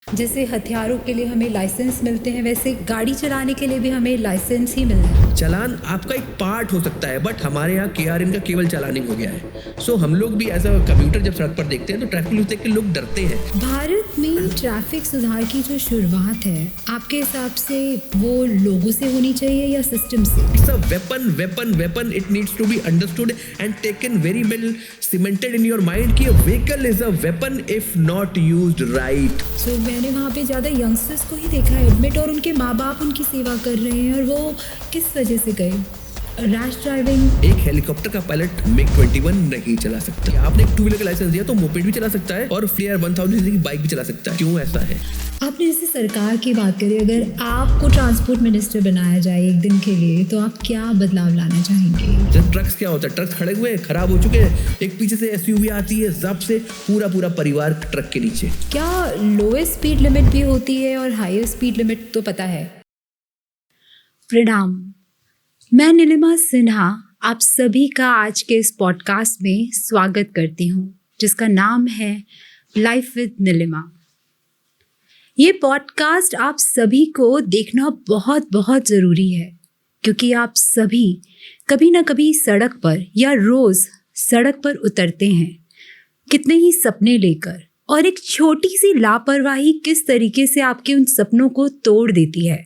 जैसे हथियारों के लिए हमें लाइसेंस मिलते हैं, वैसे गाड़ी चलाने के लिए भी हमें लाइसेंस ही मिलना है। चालान आपका एक पार्ट हो सकता है, बट हमारे यहाँ KRN का केवल चालानिंग हो गया है। सो हम लोग भी एज अ कम्यूटर जब सड़क पर देखते हैं तो ट्रैफिक रूल्स देख के लोग डरते हैं। भारत में ट्रैफिक सुधार की जो शुरुआत है, आपके हिसाब से वो लोगों से होनी चाहिए या सिस्टम से? It's a weapon. It needs to be understood and taken very well cemented in your mind कि a vehicle is a weapon if not used right. So, मैंने वहाँ पे ज़्यादा यंगस्टर्स को ही देखा है एडमिट, और उनके माँ बाप उनकी सेवा कर रहे हैं, और वो किस वजह से गए? Rash driving. एक हेलीकॉप्टर का पायलट MiG-21 नहीं चला सकता। आपने एक 2 व्हीलर का लाइसेंस दिया तो मोपेड भी चला सकता है और फ्लेयर 1000 की बाइक भी चला सकता है। क्यों ऐसा है? आपने जैसे सरकार की बात करी, अगर आपको ट्रांसपोर्ट मिनिस्टर बनाया जाए एक दिन के लिए, तो आप क्या बदलाव लाना चाहेंगे? जब ट्रक्स क्या होता है, ट्रक्स खड़े हुए हैं, खराब हो चुके हैं, एक पीछे से SUV आती है, जब से पूरा परिवार ट्रक के नीचे। क्या लोएस्ट स्पीड लिमिट भी होती है और हाईएस्ट स्पीड लिमिट तो पता है? प्रणाम, मैं नीलिमा सिन्हा आप सभी का आज के इस पॉडकास्ट में स्वागत करती हूँ, जिसका नाम है लाइफ विद नीलिमा। ये पॉडकास्ट आप सभी को देखना बहुत बहुत ज़रूरी है, क्योंकि आप सभी कभी ना कभी सड़क पर या रोज़ सड़क पर उतरते हैं, कितने ही सपने लेकर, और एक छोटी सी लापरवाही किस तरीके से आपके उन सपनों को तोड़ देती है।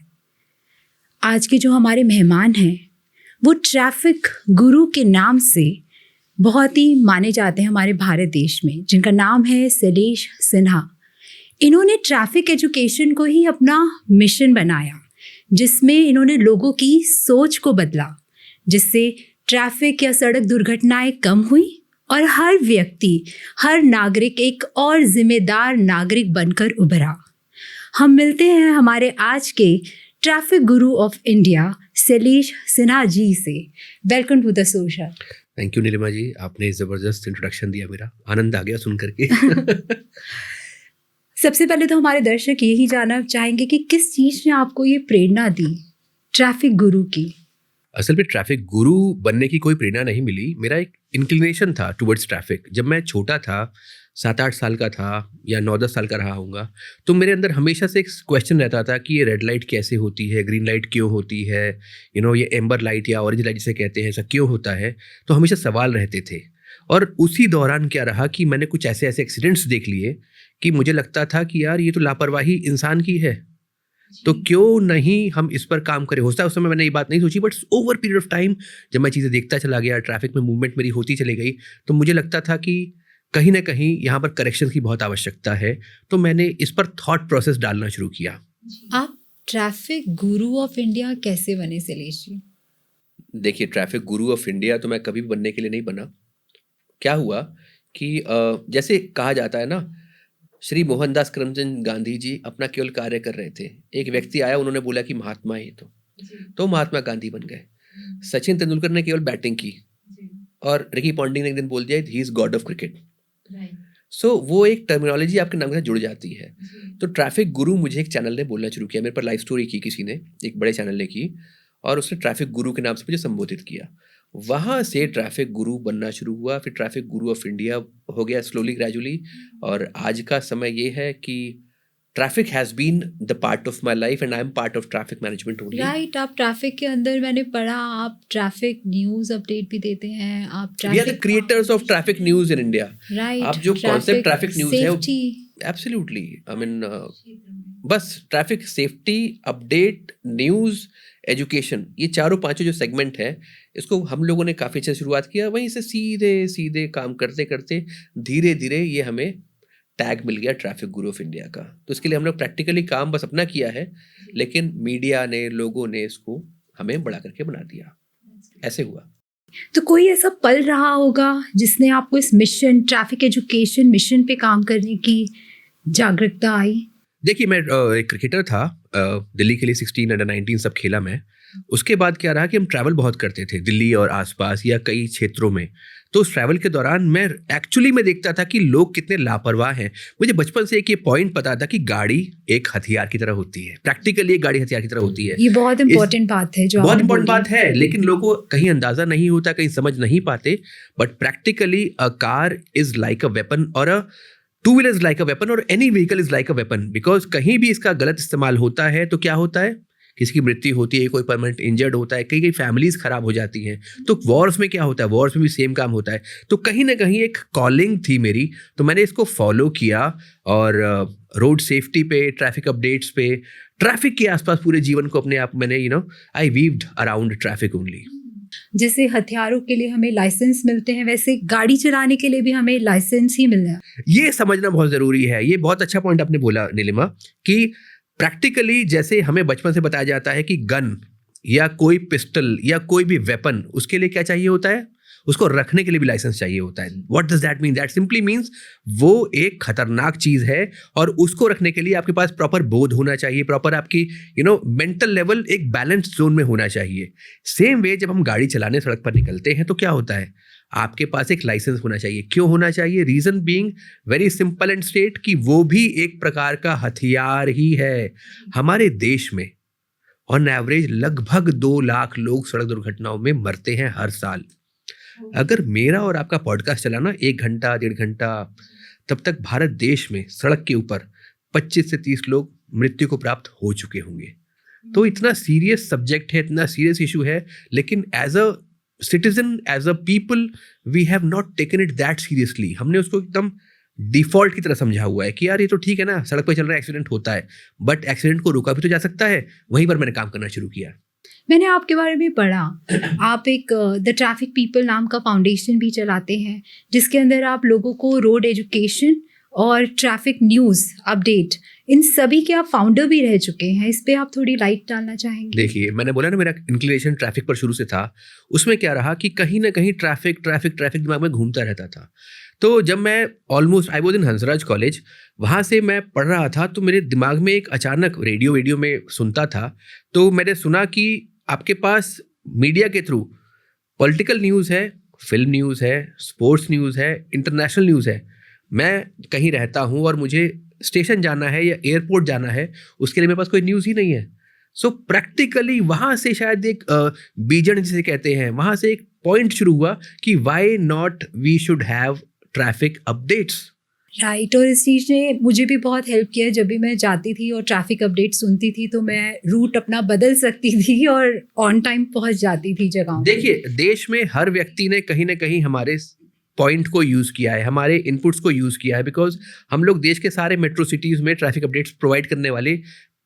आज के जो हमारे मेहमान हैं वो ट्रैफिक गुरु के नाम से बहुत ही माने जाते हैं हमारे भारत देश में, जिनका नाम है शैलेश सिन्हा। इन्होंने ट्रैफिक एजुकेशन को ही अपना मिशन बनाया, जिसमें इन्होंने लोगों की सोच को बदला, जिससे ट्रैफिक या सड़क दुर्घटनाएं कम हुई और हर व्यक्ति, हर नागरिक एक और जिम्मेदार नागरिक बनकर उभरा। हम मिलते हैं हमारे आज के traffic guru of India Shailesh Sinha ji से। Welcome to the social. Thank you Neelima ji, आपने ज़बरदस्त इंट्रोडक्शन दिया, मेरा आनंद आ गया सुन करके। सबसे पहले तो हमारे दर्शक यही जानना चाहेंगे कि किस चीज़ ने आपको ये प्रेरणा दी ट्रैफिक गुरु की? असल में ट्रैफिक गुरु बनने की कोई प्रेरणा नहीं मिली, मेरा एक इंक्लिनेशन था टुवर्ड्स ट्रैफिक। जब मैं छोटा था, 7-8 साल का था या 9-10 साल का रहा होऊंगा, तो मेरे अंदर हमेशा से एक क्वेश्चन रहता था कि ये रेड लाइट कैसे होती है, ग्रीन लाइट क्यों होती है, ये एम्बर लाइट या ऑरेंज लाइट जिसे कहते हैं, ऐसा क्यों होता है। तो हमेशा सवाल रहते थे। और उसी दौरान क्या रहा कि मैंने कुछ ऐसे एक्सीडेंट्स देख लिए कि मुझे लगता था कि यार ये तो लापरवाही इंसान की है, तो क्यों नहीं हम इस पर काम करें। होता है उस समय मैंने ये बात नहीं सोची, but over period of time जब मैं चीज़ें देखता चला गया, ट्रैफिक में मूवमेंट मेरी होती चली गई, तो मुझे लगता था कि कहीं ना कहीं यहाँ पर करेक्शन की बहुत आवश्यकता है। तो मैंने इस पर थॉट प्रोसेस डालना शुरू किया। आप ट्रैफिक गुरु ऑफ इंडिया कैसे बने शैलेश जी? देखिए, ट्रैफिक गुरु ऑफ इंडिया तो मैं कभी भी बनने के लिए नहीं बना। क्या हुआ कि जैसे कहा जाता है ना, श्री मोहनदास करमचंद गांधी जी अपना केवल कार्य कर रहे थे, एक व्यक्ति आया, उन्होंने बोला कि महात्मा है तो महात्मा गांधी बन गए। सचिन तेंदुलकर ने केवल बैटिंग की और रिकी पॉन्टिंग ने एक दिन बोल दिया he is god of cricket. So वो एक टर्मिनोलॉजी आपके नाम के साथ जुड़ जाती है। तो ट्रैफिक गुरु मुझे एक चैनल ने बोलना शुरू किया, मेरे पर लाइव स्टोरी की किसी ने, एक बड़े चैनल ने की, और उसने ट्रैफिक गुरु के नाम से मुझे संबोधित किया। वहाँ से ट्रैफिक गुरु बनना शुरू हुआ, फिर ट्रैफिक गुरु ऑफ इंडिया हो गया स्लोली ग्रेजुअली। और आज का समय ये है कि traffic has been the part of my life and I am part of traffic management only. Right, आप ट्रैफिक के अंदर, मैंने पढ़ा, आप ट्रैफिक न्यूज़ अपडेट भी देते हैं। आप we are the creators of traffic news in India. Right, आप जो कॉन्सेप्ट ट्रैफिक न्यूज़ है, एब्सोल्युटली, आई मीन बस traffic safety, update, news, education, ये चारों पांचों जो सेगमेंट है, इसको हम लोगों ने काफ़ी अच्छे शुरुआत किया। वहीं से सीधे सीधे काम करते करते धीरे धीरे ये हमें टैग मिल गया ट्रैफिक गुरु ऑफ इंडिया का। तो इसके लिए हम लोग प्रैक्टिकली काम बस अपना किया है, लेकिन मीडिया ने, लोगों ने इसको हमें बड़ा करके बना दिया। ऐसे हुआ। तो कोई ऐसा पल रहा होगा जिसने आपको इस मिशन, ट्रैफिक एजुकेशन मिशन पे काम करने की जागरूकता आई? देखिए, मैं एक क्रिकेटर था, दिल्ली के लिए 16 अंडर 19 सब खेला मैं। उसके बाद क्या रहा कि हम ट्रैवल बहुत करते थे दिल्ली और आसपास या कई क्षेत्रों में। तो उस ट्रैवल के दौरान मैं एक्चुअली में देखता था कि लोग कितने लापरवाह हैं। मुझे बचपन से एक ये पॉइंट पता था कि गाड़ी एक हथियार की तरह होती है, प्रैक्टिकली एक गाड़ी हथियार की तरह होती है। ये बहुत इंपॉर्टेंट बात है, जो बहुत इंपॉर्टेंट बात है, लेकिन लोगों को कहीं अंदाजा नहीं होता, कहीं समझ नहीं पाते। But practically a car is like a weapon और a two wheeler is like a weapon और any vehicle is like a weapon, because कहीं भी इसका गलत इस्तेमाल होता है तो क्या होता है, किसी की मृत्यु होती है, कोई परमानेंट इंजर्ड होता है, कई कई फैमिलीज खराब हो जाती हैं। तो वॉर्स में क्या होता है, वॉर्स में भी सेम काम होता है। तो कहीं ना कहीं एक कॉलिंग थी मेरी, तो मैंने इसको फॉलो किया और रोड सेफ्टी पे, ट्रैफिक अपडेट्स पे, ट्रैफिक के आसपास पूरे जीवन को अपने आप मैंने आई वीव्ड अराउंड ट्रैफिक ओनली। जैसे हथियारों के लिए हमें लाइसेंस मिलते हैं, वैसे गाड़ी चलाने के लिए भी हमें लाइसेंस ही मिलना है। ये समझना बहुत ज़रूरी है। ये बहुत अच्छा पॉइंट आपने बोला नीलिमा, कि प्रैक्टिकली जैसे हमें बचपन से बताया जाता है कि गन या कोई पिस्टल या कोई भी वेपन, उसके लिए क्या चाहिए होता है, उसको रखने के लिए भी लाइसेंस चाहिए होता है। What does that mean? That simply means वो एक खतरनाक चीज़ है और उसको रखने के लिए आपके पास प्रॉपर बोध होना चाहिए, प्रॉपर आपकी मेंटल लेवल एक बैलेंस जोन में होना चाहिए। सेम वे जब हम गाड़ी चलाने सड़क पर निकलते हैं तो क्या होता है, आपके पास एक लाइसेंस होना चाहिए। क्यों होना चाहिए? Reason being very simple and straight, कि वो भी एक प्रकार का हथियार ही है। हमारे देश में ऑन एवरेज लगभग 2 लाख लोग सड़क दुर्घटनाओं में मरते हैं हर साल। अगर मेरा और आपका पॉडकास्ट चला ना 1 घंटा 1.5 घंटा, तब तक भारत देश में सड़क के ऊपर 25 से 30 लोग मृत्यु को प्राप्त हो चुके होंगे। तो इतना सीरियस सब्जेक्ट है, इतना सीरियस इशू है, लेकिन as a citizen, as a people, we have not taken it that seriously. हमने उसको एकदम डिफॉल्ट की तरह समझा हुआ है कि यार ये तो ठीक है ना, सड़क पर चल रहा है, एक्सीडेंट होता है, बट एक्सीडेंट को रोका भी तो जा सकता है। वहीं पर मैंने काम करना शुरू किया। मैंने आपके बारे में पढ़ा, आप एक द ट्रैफिक पीपल नाम का फाउंडेशन भी चलाते हैं, जिसके अंदर आप लोगों को रोड एजुकेशन और ट्रैफिक न्यूज़ अपडेट, इन सभी के आप फाउंडर भी रह चुके हैं। इस पे आप थोड़ी लाइट डालना चाहेंगे? देखिए, मैंने बोला ना मेरा इंक्लिनेशन ट्रैफिक पर शुरू से था। उसमें क्या रहा कि कहीं ना कहीं ट्रैफिक ट्रैफिक ट्रैफिक दिमाग में घूमता रहता था। तो जब मैं almost I was in Hansraj college, वहाँ से मैं पढ़ रहा था, तो मेरे दिमाग में एक अचानक रेडियो में सुनता था, तो मैंने सुना कि आपके पास मीडिया के थ्रू पॉलिटिकल न्यूज़ है, फिल्म न्यूज़ है, स्पोर्ट्स न्यूज़ है, इंटरनेशनल न्यूज़ है। मैं कहीं रहता हूँ और मुझे स्टेशन जाना है या एयरपोर्ट जाना है, उसके लिए मेरे पास कोई न्यूज़ ही नहीं है। सो प्रैक्टिकली वहाँ से शायद एक बीजन जिसे कहते हैं, वहाँ से एक पॉइंट शुरू हुआ कि why not we should have traffic updates. Right. और इस चीज़ ने मुझे भी बहुत हेल्प किया। जब भी मैं जाती थी और ट्रैफिक अपडेट सुनती थी तो मैं रूट अपना बदल सकती थी और ऑन टाइम पहुंच जाती थी जगहों पे। देखिए, देश में हर व्यक्ति ने कहीं ना कहीं हमारे पॉइंट को यूज़ किया है, हमारे इनपुट्स को यूज़ किया है, बिकॉज हम लोग देश के सारे मेट्रो सिटीज़ में ट्रैफिक अपडेट्स प्रोवाइड करने वाले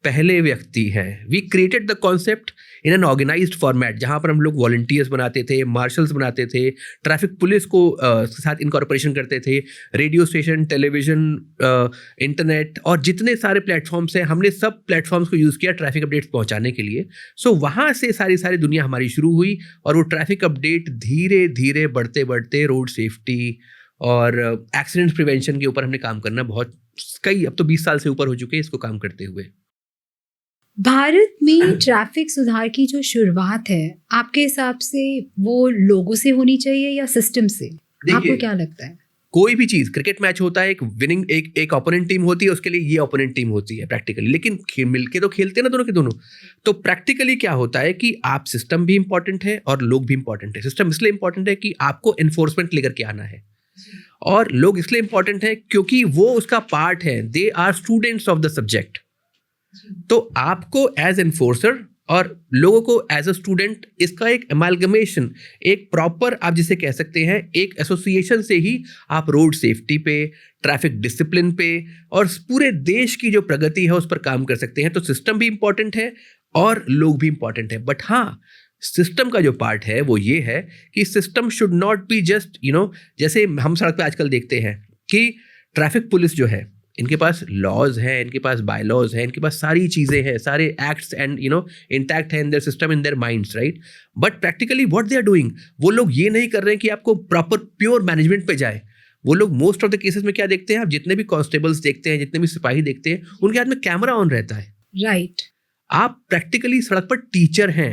पहले व्यक्ति हैं। We created the concept in an organized format, जहाँ पर हम लोग वॉलंटियर्स बनाते थे, मार्शल्स बनाते थे, ट्रैफिक पुलिस को साथ इनकॉर्पोरेशन करते थे, रेडियो स्टेशन, टेलीविज़न, इंटरनेट और जितने सारे प्लेटफॉर्म्स हैं, हमने सब प्लेटफॉर्म्स को यूज़ किया ट्रैफिक अपडेट्स पहुँचाने के लिए। सो वहाँ से सारी दुनिया हमारी शुरू हुई और वो ट्रैफिक अपडेट धीरे धीरे बढ़ते बढ़ते रोड सेफ्टी और एक्सीडेंट प्रिवेंशन के ऊपर हमने काम करना बहुत अब तो 20 साल से ऊपर हो चुके हैं इसको काम करते हुए। भारत में ट्रैफिक सुधार की जो शुरुआत है, आपके हिसाब से वो लोगों से होनी चाहिए या सिस्टम से? आपको क्या लगता है? कोई भी चीज, क्रिकेट मैच होता है, एक विनिंग एक ओपोनेंट टीम होती है, उसके लिए ये ओपोनेंट टीम होती है प्रैक्टिकली, लेकिन मिलके तो खेलते हैं ना दोनों के दोनों। तो प्रैक्टिकली क्या होता है कि आप सिस्टम भी इंपॉर्टेंट है और लोग भी इंपॉर्टेंट है। सिस्टम इसलिए इंपॉर्टेंट है कि आपको एनफोर्समेंट लेकर के आना है, और लोग इसलिए इंपॉर्टेंट है क्योंकि वो उसका पार्ट है, they are students of the subject. तो आपको एज एनफोर्सर और लोगों को एज अ स्टूडेंट, इसका एक एमालगमेशन, एक प्रॉपर आप जिसे कह सकते हैं एक एसोसिएशन से ही आप रोड सेफ्टी पे, ट्रैफिक डिसिप्लिन पे और पूरे देश की जो प्रगति है उस पर काम कर सकते हैं। तो सिस्टम भी इंपॉर्टेंट है और लोग भी इंपॉर्टेंट है। बट हाँ, सिस्टम का जो पार्ट है वो ये है कि system should not be just जैसे हम सड़क पे आजकल देखते हैं कि ट्रैफिक पुलिस जो है, इनके पास लॉज हैं, इनके पास बाय लॉज हैं, इनके पास सारी चीज़ें हैं, सारे एक्ट्स एंड इंटैक्ट है in their system, in their minds, right. But practically what they are doing, वो लोग ये नहीं कर रहे हैं कि आपको प्रॉपर प्योर मैनेजमेंट पे जाए। वो लोग मोस्ट ऑफ द केसेस में क्या देखते हैं, आप जितने भी कांस्टेबल्स देखते हैं, जितने भी सिपाही देखते हैं, उनके हाथ में कैमरा ऑन रहता है। राइट। आप प्रैक्टिकली सड़क पर टीचर हैं,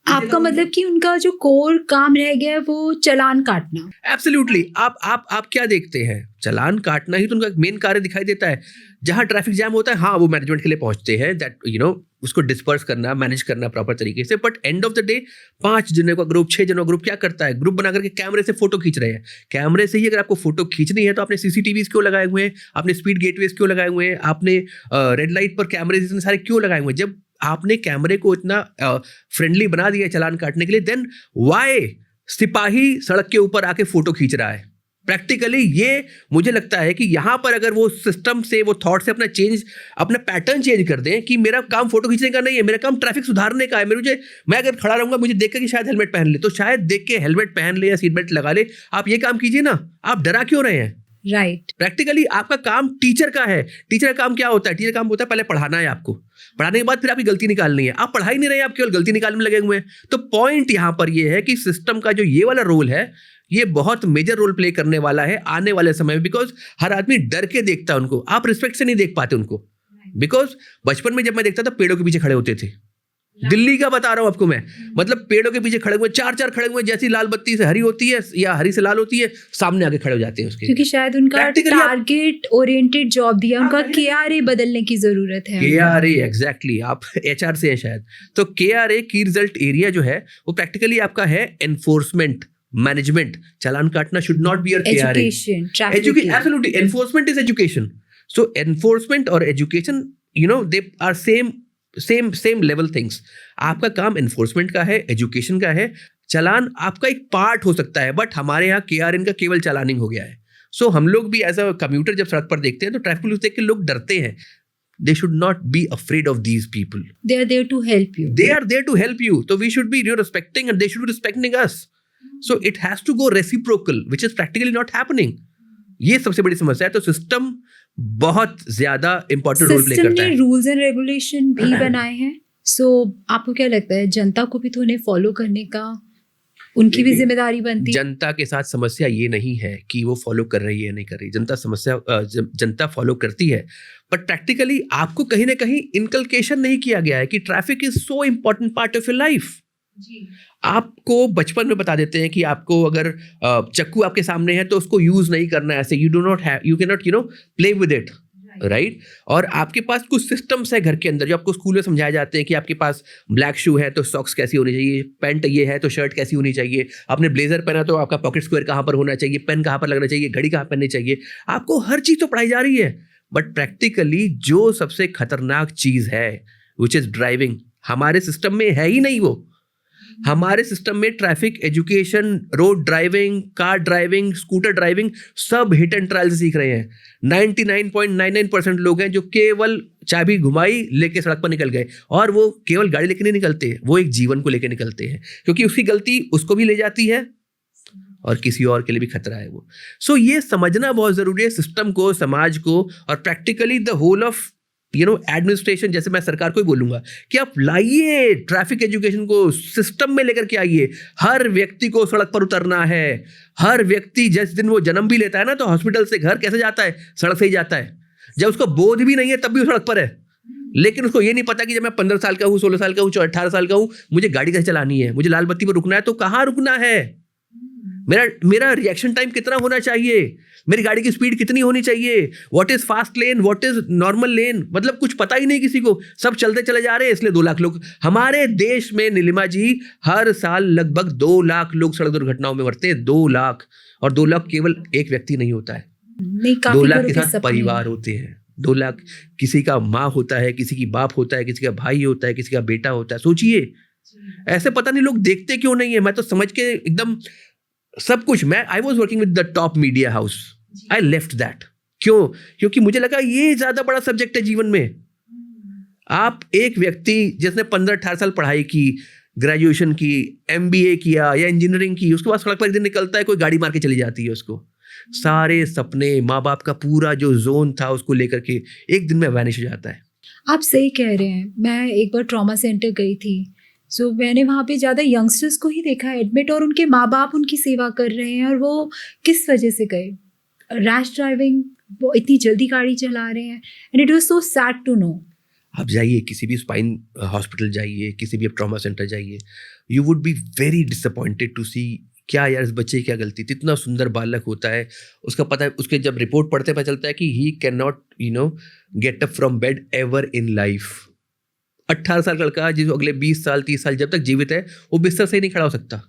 आपका मतलब कि उनका जो कोर काम रह गया है वो चालान काटना। एब्सोल्युटली। आप क्या देखते हैं? चालान काटना ही तो उनका मेन कार्य दिखाई देता है। जहाँ ट्रैफिक जैम होता है, हाँ, वो मैनेजमेंट के लिए पहुंचते हैं, दैट उसको डिस्पर्स करना, मैनेज करना प्रॉपर तरीके से। But end of the day 5 जनों का ग्रुप, 6 जनों का ग्रुप क्या करता है? ग्रुप बना करके कैमरे से फोटो खींच रहे हैं। कैमरे से ही अगर आपको फोटो खींचनी है तो आपने सीसीटीवीज क्यों लगाए हुए हैं? आपने स्पीड गेटवेज क्यों लगाए हुए हैं? आपने रेड लाइट पर कैमरे इतने सारे क्यों लगाए हुए हैं? जब आपने कैमरे को इतना फ्रेंडली बना दिया है चालान काटने के लिए, देन व्हाई सिपाही सड़क के ऊपर आके फोटो खींच रहा है? प्रैक्टिकली ये मुझे लगता है कि यहां पर अगर वो सिस्टम से, वो थॉट से अपना पैटर्न चेंज कर दें कि मेरा काम फोटो खींचने का नहीं है, मेरा काम ट्रैफिक सुधारने का है। मैं अगर खड़ा रहूंगा, मुझे देख के कि शायद हेलमेट पहन ले, तो शायद देख के हेलमेट पहन ले या सीट बेल्ट लगा ले। आप ये काम कीजिए ना, आप डरा क्यों रहे हैं? राइट। प्रैक्टिकली आपका काम टीचर का है। टीचर का काम क्या होता है? टीचर का काम होता है पहले पढ़ाना है आपको, पढ़ाने के बाद फिर आपकी गलती निकालनी है। आप पढ़ा ही नहीं रहे, आप केवल गलती निकालने में लगे हुए हैं। तो पॉइंट यहां पर ये है कि सिस्टम का जो ये वाला रोल है, ये बहुत मेजर रोल प्ले करने वाला है आने वाले समय में। बिकॉज हर आदमी डर के देखता है उनको, आप रिस्पेक्ट से नहीं देख पाते उनको। बिकॉज बचपन में जब मैं देखता था, पेड़ों के पीछे खड़े होते थे। दिल्ली का बता रहा हूं आपको मैं, मतलब पेड़ों के पीछे खड़े हुए, 4 खड़े हुए, जैसी लाल बत्ती से हरी होती है या हरी से लाल होती है, सामने आके खड़े हो जाते हैं उसके। क्योंकि शायद उनका टारगेट ओरिएंटेड जॉब दिया, उनका केआरए बदलने की जरूरत है। KRA, exactly. आप एचआर से हैं शायद। तो केआरए की रिजल्ट एरिया जो है वो प्रैक्टिकली आपका है एनफोर्समेंट, मैनेजमेंट। चालान काटना should not be your KRA. Absolutely, enforcement is education. So enforcement और education, they are same level things. आपका काम एनफोर्समेंट का है, एजुकेशन का है। चालान आपका एक पार्ट हो सकता है, बट हमारे यहाँ केआरएन का केवल चालानिंग हो गया है। सो हम लोग भी एज अ कम्यूटर जब सड़क पर देखते हैं तो ट्रैफिक पुलिस देख के लोग डरते हैं। They should not be afraid of these people. They are there to help you. They are there to help you. So we should be respecting and they should be respecting us. So it has to go reciprocal, which is practically not happening. ये सबसे बड़ी समस्या है। तो system बहुत ज्यादा important role play करता है। सिस्टम ने रूल्स एंड रेगुलेशन भी बनाए हैं। सो आपको क्या लगता है, जनता को भी तो उन्हें फॉलो करने का उनकी भी जिम्मेदारी बनती है? जनता के साथ समस्या ये नहीं है कि वो फॉलो कर रही है नहीं कर रही। जनता फॉलो करती है, बट प्रैक्टिकली आपको कहीं ना कहीं इनकलकेशन नहीं किया गया है कि traffic is so important part of your life. आपको बचपन में बता देते हैं कि आपको अगर चक्कू आपके सामने है तो उसको यूज नहीं करना है, ऐसे you can not play with it, right. और आपके पास कुछ सिस्टम्स है घर के अंदर जो आपको स्कूल में समझाए जाते हैं कि आपके पास ब्लैक शू है तो सॉक्स कैसी होनी चाहिए, पैंट ये है तो शर्ट कैसी होनी चाहिए, आपने ब्लेजर पहना तो आपका पॉकेट स्क्वायर कहाँ पर होना चाहिए, पेन कहाँ पर लगना चाहिए, घड़ी कहाँ पहननी चाहिए। आपको हर चीज़ तो पढ़ाई जा रही है, बट प्रैक्टिकली जो सबसे खतरनाक चीज़ है विच इज़ ड्राइविंग, हमारे सिस्टम में है ही नहीं। वो हमारे सिस्टम में traffic education, road driving, car driving, scooter driving सब हिट एंड ट्रायल से सीख रहे हैं। 99.99% लोग हैं जो केवल चाबी घुमाई लेके सड़क पर निकल गए, और वो केवल गाड़ी लेके नहीं निकलते, वो एक जीवन को लेके निकलते हैं, क्योंकि उसकी गलती उसको भी ले जाती है और किसी और के लिए भी खतरा है वो। सो ये समझना बहुत जरूरी है सिस्टम को, समाज को, और practically the whole of administration. जैसे मैं सरकार को ही बोलूंगा कि आप लाइए ट्रैफिक एजुकेशन को सिस्टम में लेकर के आइए। हर व्यक्ति को सड़क पर उतरना है। हर व्यक्ति जिस दिन वो जन्म भी लेता है ना, तो हॉस्पिटल से घर कैसे जाता है? सड़क से ही जाता है। जब उसको बोध भी नहीं है तब भी वो सड़क पर है, लेकिन उसको ये नहीं पता कि जब मैं 15 साल का हूँ, 16 साल का हूँ, 18 साल का हूँ, मुझे गाड़ी कैसे चलानी है, मुझे लाल बत्ती पर रुकना है तो कहाँ रुकना है, मेरा रिएक्शन टाइम कितना होना चाहिए, मेरी गाड़ी की स्पीड कितनी होनी चाहिए, what is fast lane, what is normal lane, मतलब कुछ पता ही नहीं किसी को। सब चलते चले जा रहे हैं, इसलिए 2 लाख लोग हमारे देश में, नीलिमा जी, हर साल लगभग 2 लाख लोग सड़क दुर्घटनाओं में मरते हैं। 2 लाख, और 2 लाख केवल एक व्यक्ति नहीं होता है, 2 लाख के साथ परिवार होते हैं। 2 लाख किसी का माँ होता है, किसी की बाप होता है, किसी का भाई होता है, किसी का बेटा होता है। सोचिए, ऐसे पता नहीं लोग देखते क्यों नहीं है। मैं तो समझ के एकदम सब कुछ, I was working with the top media house, I left that. क्यों? क्योंकि मुझे लगा ये ज्यादा बड़ा सब्जेक्ट है जीवन में। आप एक व्यक्ति जिसने 15-18 साल पढ़ाई की, ग्रेजुएशन की, MBA किया या इंजीनियरिंग की, उसके बाद सड़क पर एक दिन निकलता है, कोई गाड़ी मार के चली जाती है उसको। सारे सपने, माँ बाप का पूरा जो जोन था उसको लेकर के एक दिन में वैनिश हो जाता है। आप सही कह रहे हैं। मैं एक बार ट्रॉमा सेंटर गई थी, सो मैंने वहाँ पे ज़्यादा यंगस्टर्स को ही देखा एडमिट, और उनके माँ बाप उनकी सेवा कर रहे हैं। और वो किस वजह से गए? रैश ड्राइविंग, वो इतनी जल्दी गाड़ी चला रहे हैं, and it was so sad to know. आप जाइए किसी भी स्पाइन हॉस्पिटल जाइए, किसी भी आप ट्रॉमा सेंटर जाइए, you would be very disappointed to see क्या यार इस बच्चे की क्या गलती थी। इतना सुंदर बालक होता है, उसका पता है, उसके जब रिपोर्ट पढ़ते पता चलता है कि he can not get up from bed ever in life. 18 साल का लड़का जिस अगले 20 साल 30 साल जब तक जीवित है वो बिस्तर से ही नहीं खड़ा हो सकता।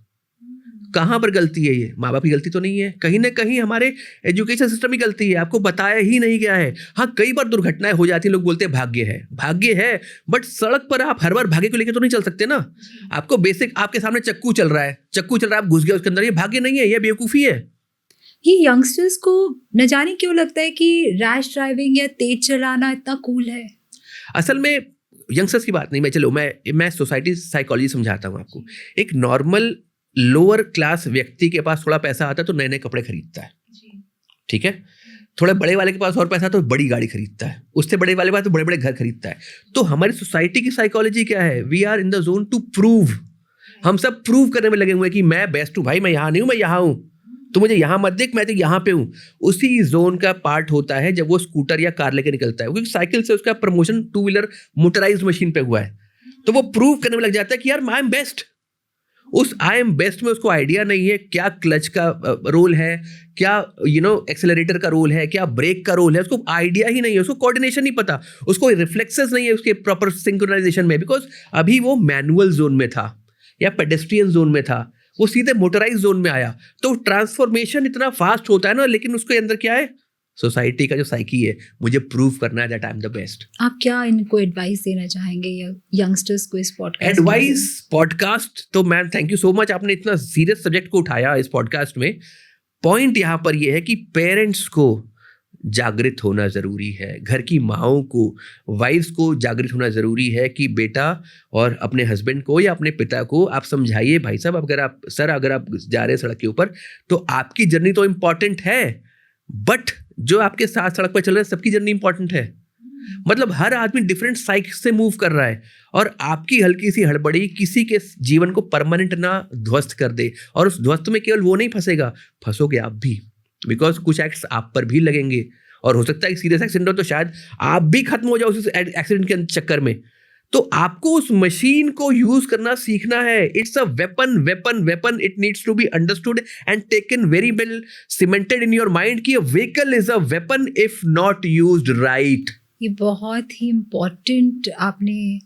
कहाँ पर गलती है? ये माँ बाप की गलती तो नहीं है, कहीं ना कहीं हमारे एजुकेशन सिस्टम की गलती है, आपको बताया ही नहीं गया है। हाँ, कई बार दुर्घटनाएं हो जाती है, लोग बोलते हैं भाग्य है, भाग्य है, बट सड़क पर आप हर बार भाग्य को लेकर तो नहीं चल सकते ना। आपको बेसिक, आपके सामने चक्कू चल रहा है, आप घुस गए उसके अंदर, ये भाग्य नहीं है, ये बेवकूफ़ी है। ये यंगस्टर्स को न जाने क्यों लगता है कि रैश ड्राइविंग या तेज चलाना इतना कूल है। असल में यंगस्टर्स की बात नहीं, मैं सोसाइटी साइकोलॉजी समझाता हूँ आपको। एक नॉर्मल लोअर क्लास व्यक्ति के पास थोड़ा पैसा आता है तो नए नए कपड़े खरीदता है, ठीक है। थोड़े बड़े वाले के पास और पैसा तो बड़ी गाड़ी खरीदता है, उससे बड़े वाले के पास तो बड़े बड़े घर खरीदता है। तो हमारी सोसाइटी की साइकोलॉजी क्या है? We are in the zone to prove. हम सब प्रूव करने में लगे हुए हैं कि मैं बेस्ट हूँ भाई, मैं यहाँ नहीं हूँ, मैं यहाँ हूँ, तो मुझे यहाँ मत देख, मैं तो यहाँ पे हूँ। उसी जोन का पार्ट होता है जब वो स्कूटर या कार लेकर निकलता है, क्योंकि साइकिल से उसका promotion two wheeler motorised machine पे हुआ है, तो वो प्रूव करने में लग जाता है कि यार आई एम बेस्ट। उस आई एम बेस्ट में उसको आइडिया नहीं है क्या क्लच का रोल है, क्या एक्सेलरेटर का रोल है, क्या ब्रेक का रोल है, उसको आइडिया ही नहीं है, उसको कोऑर्डिनेशन नहीं पता, उसको रिफ्लेक्सेस नहीं है उसके प्रॉपर सिंक्रोनाइजेशन में, बिकॉज अभी वो मैनुअल जोन में था या पेडेस्ट्रियन जोन में था, वो सीधे मोटराइज जोन में आया। तो ट्रांसफॉर्मेशन इतना फास्ट होता है ना, लेकिन उसके अंदर क्या है? सोसाइटी का जो साइकी है, मुझे प्रूव करना है that I am the best. आप क्या इनको एडवाइस देना चाहेंगे यंगस्टर्स को इस पॉडकास्ट? एडवाइस पॉडकास्ट तो ma'am thank you so much, आपने इतना सीरियस सब्जेक्ट को उठाया इस पॉडकास्ट में। पॉइंट यहाँ पर यह है कि पेरेंट्स को जागृत होना ज़रूरी है, घर की माँओं को, वाइफ्स को जागृत होना ज़रूरी है कि बेटा और अपने हस्बैंड को या अपने पिता को आप समझाइए, भाई साहब अगर आप जा रहे हैं सड़क के ऊपर तो आपकी जर्नी तो इम्पॉर्टेंट है, बट जो आपके साथ सड़क पर चल रहे हैं सबकी जर्नी इंपॉर्टेंट है। मतलब हर आदमी डिफरेंट साइक से मूव कर रहा है, और आपकी हल्की सी हड़बड़ी किसी के जीवन को परमानेंट ना ध्वस्त कर दे। और उस ध्वस्त में केवल वो नहीं फंसेगा, फंसोगे आप भी, बिकॉज कुछ एक्ट्स आप पर भी लगेंगे, और हो सकता है कि सीरियस एक्सीडेंट हो तो शायद आप भी खत्म हो जाओ उस एक्सीडेंट के चक्कर में। तो आपको उस मशीन को यूज करना सीखना है। It's a weapon, it needs to be understood and taken very well cemented in your mind कि a vehicle is a weapon if not used right. ये बहुत ही इम्पोर्टेंट आपने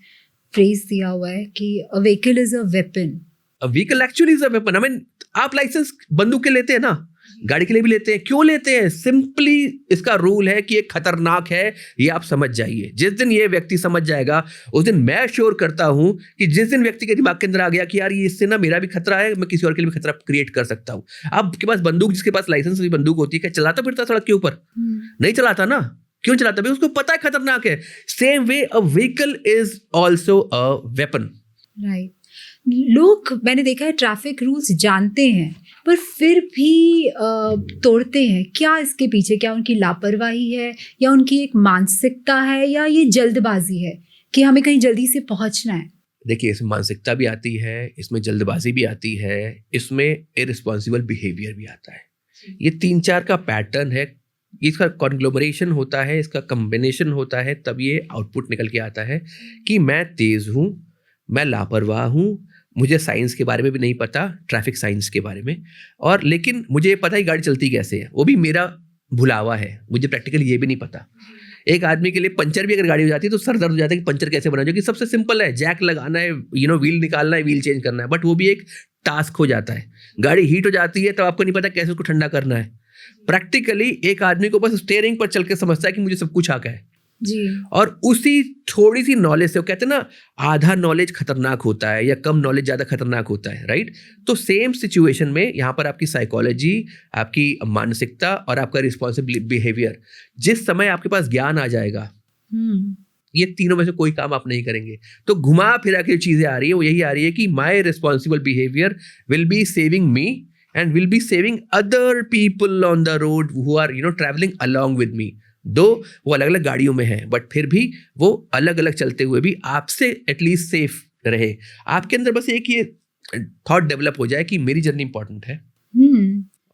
फ्रेज दिया हुआ है कि a vehicle is a weapon. A vehicle actually is a weapon. I mean, आप licence बंदूक के लेते हैं ना, गाड़ी के लिए भी लेते हैं, क्यों लेते हैं? सिंपली इसका रूल है कि ये खतरनाक है, ये आप समझ जाइए। जिस दिन ये व्यक्ति समझ जाएगा, उस दिन मैं श्योर करता हूं कि जिस दिन व्यक्ति के दिमाग के अंदर आ गया कि यार ये इससे ना मेरा भी खतरा है, मैं किसी और के लिए भी खतरा क्रिएट कर सकता हूं। आपके पास बंदूक, जिसके पास लाइसेंस वाली बंदूक होती है, क्या चलाता फिरता सड़क के ऊपर? नहीं चलाता ना। क्यों चलाता? उसको पता है खतरनाक है। Same way a vehicle is also a weapon. Right. लोग, मैंने देखा है, ट्रैफिक रूल्स जानते हैं पर फिर भी तोड़ते हैं। क्या इसके पीछे, क्या उनकी लापरवाही है, या उनकी एक मानसिकता है, या ये जल्दबाजी है कि हमें कहीं जल्दी से पहुंचना है? देखिए, इसमें मानसिकता भी आती है, इसमें जल्दबाजी भी आती है, इसमें इररिस्पॉन्सिबल बिहेवियर भी आता है। ये 3-4 का पैटर्न है, इसका कॉन्ग्लोमरेशन होता है, इसका कॉम्बिनेशन होता है, तब ये आउटपुट निकल के आता है कि मैं तेज़ हूँ, मैं लापरवाह हूँ, मुझे साइंस के बारे में भी नहीं पता, ट्रैफिक साइंस के बारे में, और लेकिन मुझे पता है गाड़ी चलती कैसे है, वो भी मेरा भुलावा है, मुझे प्रैक्टिकली ये भी नहीं पता। एक आदमी के लिए पंचर भी अगर गाड़ी हो जाती है तो सर दर्द हो जाता है कि पंचर कैसे बना, जो कि सबसे सिंपल है, जैक लगाना है, व्हील निकालना है, व्हील चेंज करना है, बट वो भी एक टास्क हो जाता है। गाड़ी हीट हो जाती है तो आपको नहीं पता कैसे उसको ठंडा करना है। प्रैक्टिकली एक आदमी को बस स्टीयरिंग पर चल के समझता है कि मुझे सब कुछ आता है जी। और उसी थोड़ी सी नॉलेज से, वो कहते हैं ना, आधा नॉलेज खतरनाक होता है या कम नॉलेज ज़्यादा खतरनाक होता है, राइट? तो सेम सिचुएशन में यहाँ पर आपकी साइकोलॉजी, आपकी मानसिकता और आपका रिस्पॉन्सिबल बिहेवियर, जिस समय आपके पास ज्ञान आ जाएगा, ये तीनों में से कोई काम आप नहीं करेंगे। तो घुमा फिरा के चीज़ें आ रही है, वो यही आ रही है कि my responsible behaviour will be saving me and will be saving other people on the road who are traveling along with me। दो वो अलग अलग गाड़ियों में हैं, बट फिर भी वो अलग अलग चलते हुए भी आपसे एटलीस्ट सेफ रहे। आपके अंदर बस एक ये थॉट डेवलप हो जाए कि मेरी जर्नी इंपॉर्टेंट है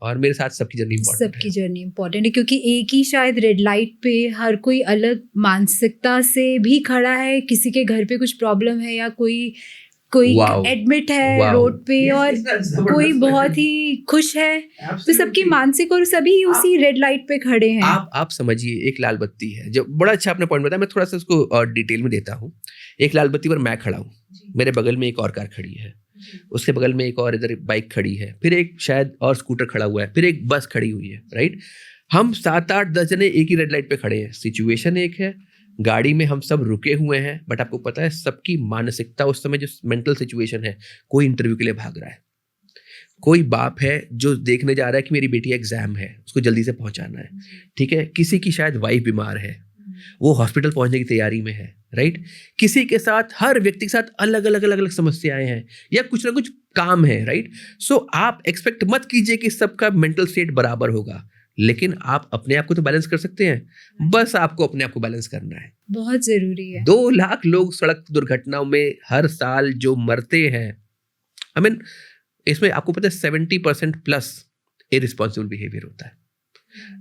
और मेरे साथ सबकी जर्नी इम्पोर्टेंट सबकी जर्नी इम्पोर्टेंट है, क्योंकि एक ही शायद रेड लाइट पे हर कोई अलग मानसिकता से भी खड़ा है। किसी के घर पे कुछ प्रॉब्लम है या कोई Wow. एडमिट है Wow. रोड पे और कोई बहुत ही खुश है, तो सबकी मानसिक और सभी उसी रेड लाइट पे खड़े हैं। आप समझिए, एक लाल बत्ती है, जो बड़ा अच्छा आपने पॉइंट बताया, मैं थोड़ा सा उसको डिटेल में देता हूँ। एक लाल बत्ती पर मैं खड़ा हूँ, मेरे बगल में एक और कार खड़ी है, उसके बगल में एक और इधर बाइक खड़ी है, फिर एक शायद और स्कूटर खड़ा हुआ है, फिर एक बस खड़ी हुई है, राइट। हम 7, 8, 10 जने एक ही रेड लाइट पे खड़े हैं, सिचुएशन एक है, गाड़ी में हम सब रुके हुए हैं, बट आपको पता है सबकी मानसिकता उस समय जो मेंटल सिचुएशन है, कोई इंटरव्यू के लिए भाग रहा है, कोई बाप है जो देखने जा रहा है कि मेरी बेटी एग्जाम है, उसको जल्दी से पहुंचाना है, ठीक है, किसी की शायद वाइफ बीमार है, वो हॉस्पिटल पहुंचने की तैयारी में है, राइट। किसी के साथ, हर व्यक्ति के साथ अलग अलग अलग अलग समस्याएं हैं या कुछ ना कुछ काम है, राइट। सो आप एक्सपेक्ट मत कीजिए कि सबका मेंटल स्टेट बराबर होगा, लेकिन आप अपने आप को तो बैलेंस कर सकते हैं, बस आपको अपने आप को बैलेंस करना है। बहुत जरूरी है। 2 लाख लोग सड़क दुर्घटनाओं में हर साल जो मरते हैं, आई मीन इसमें आपको पता है 70% प्लस इररिस्पॉन्सिबल बिहेवियर होता है,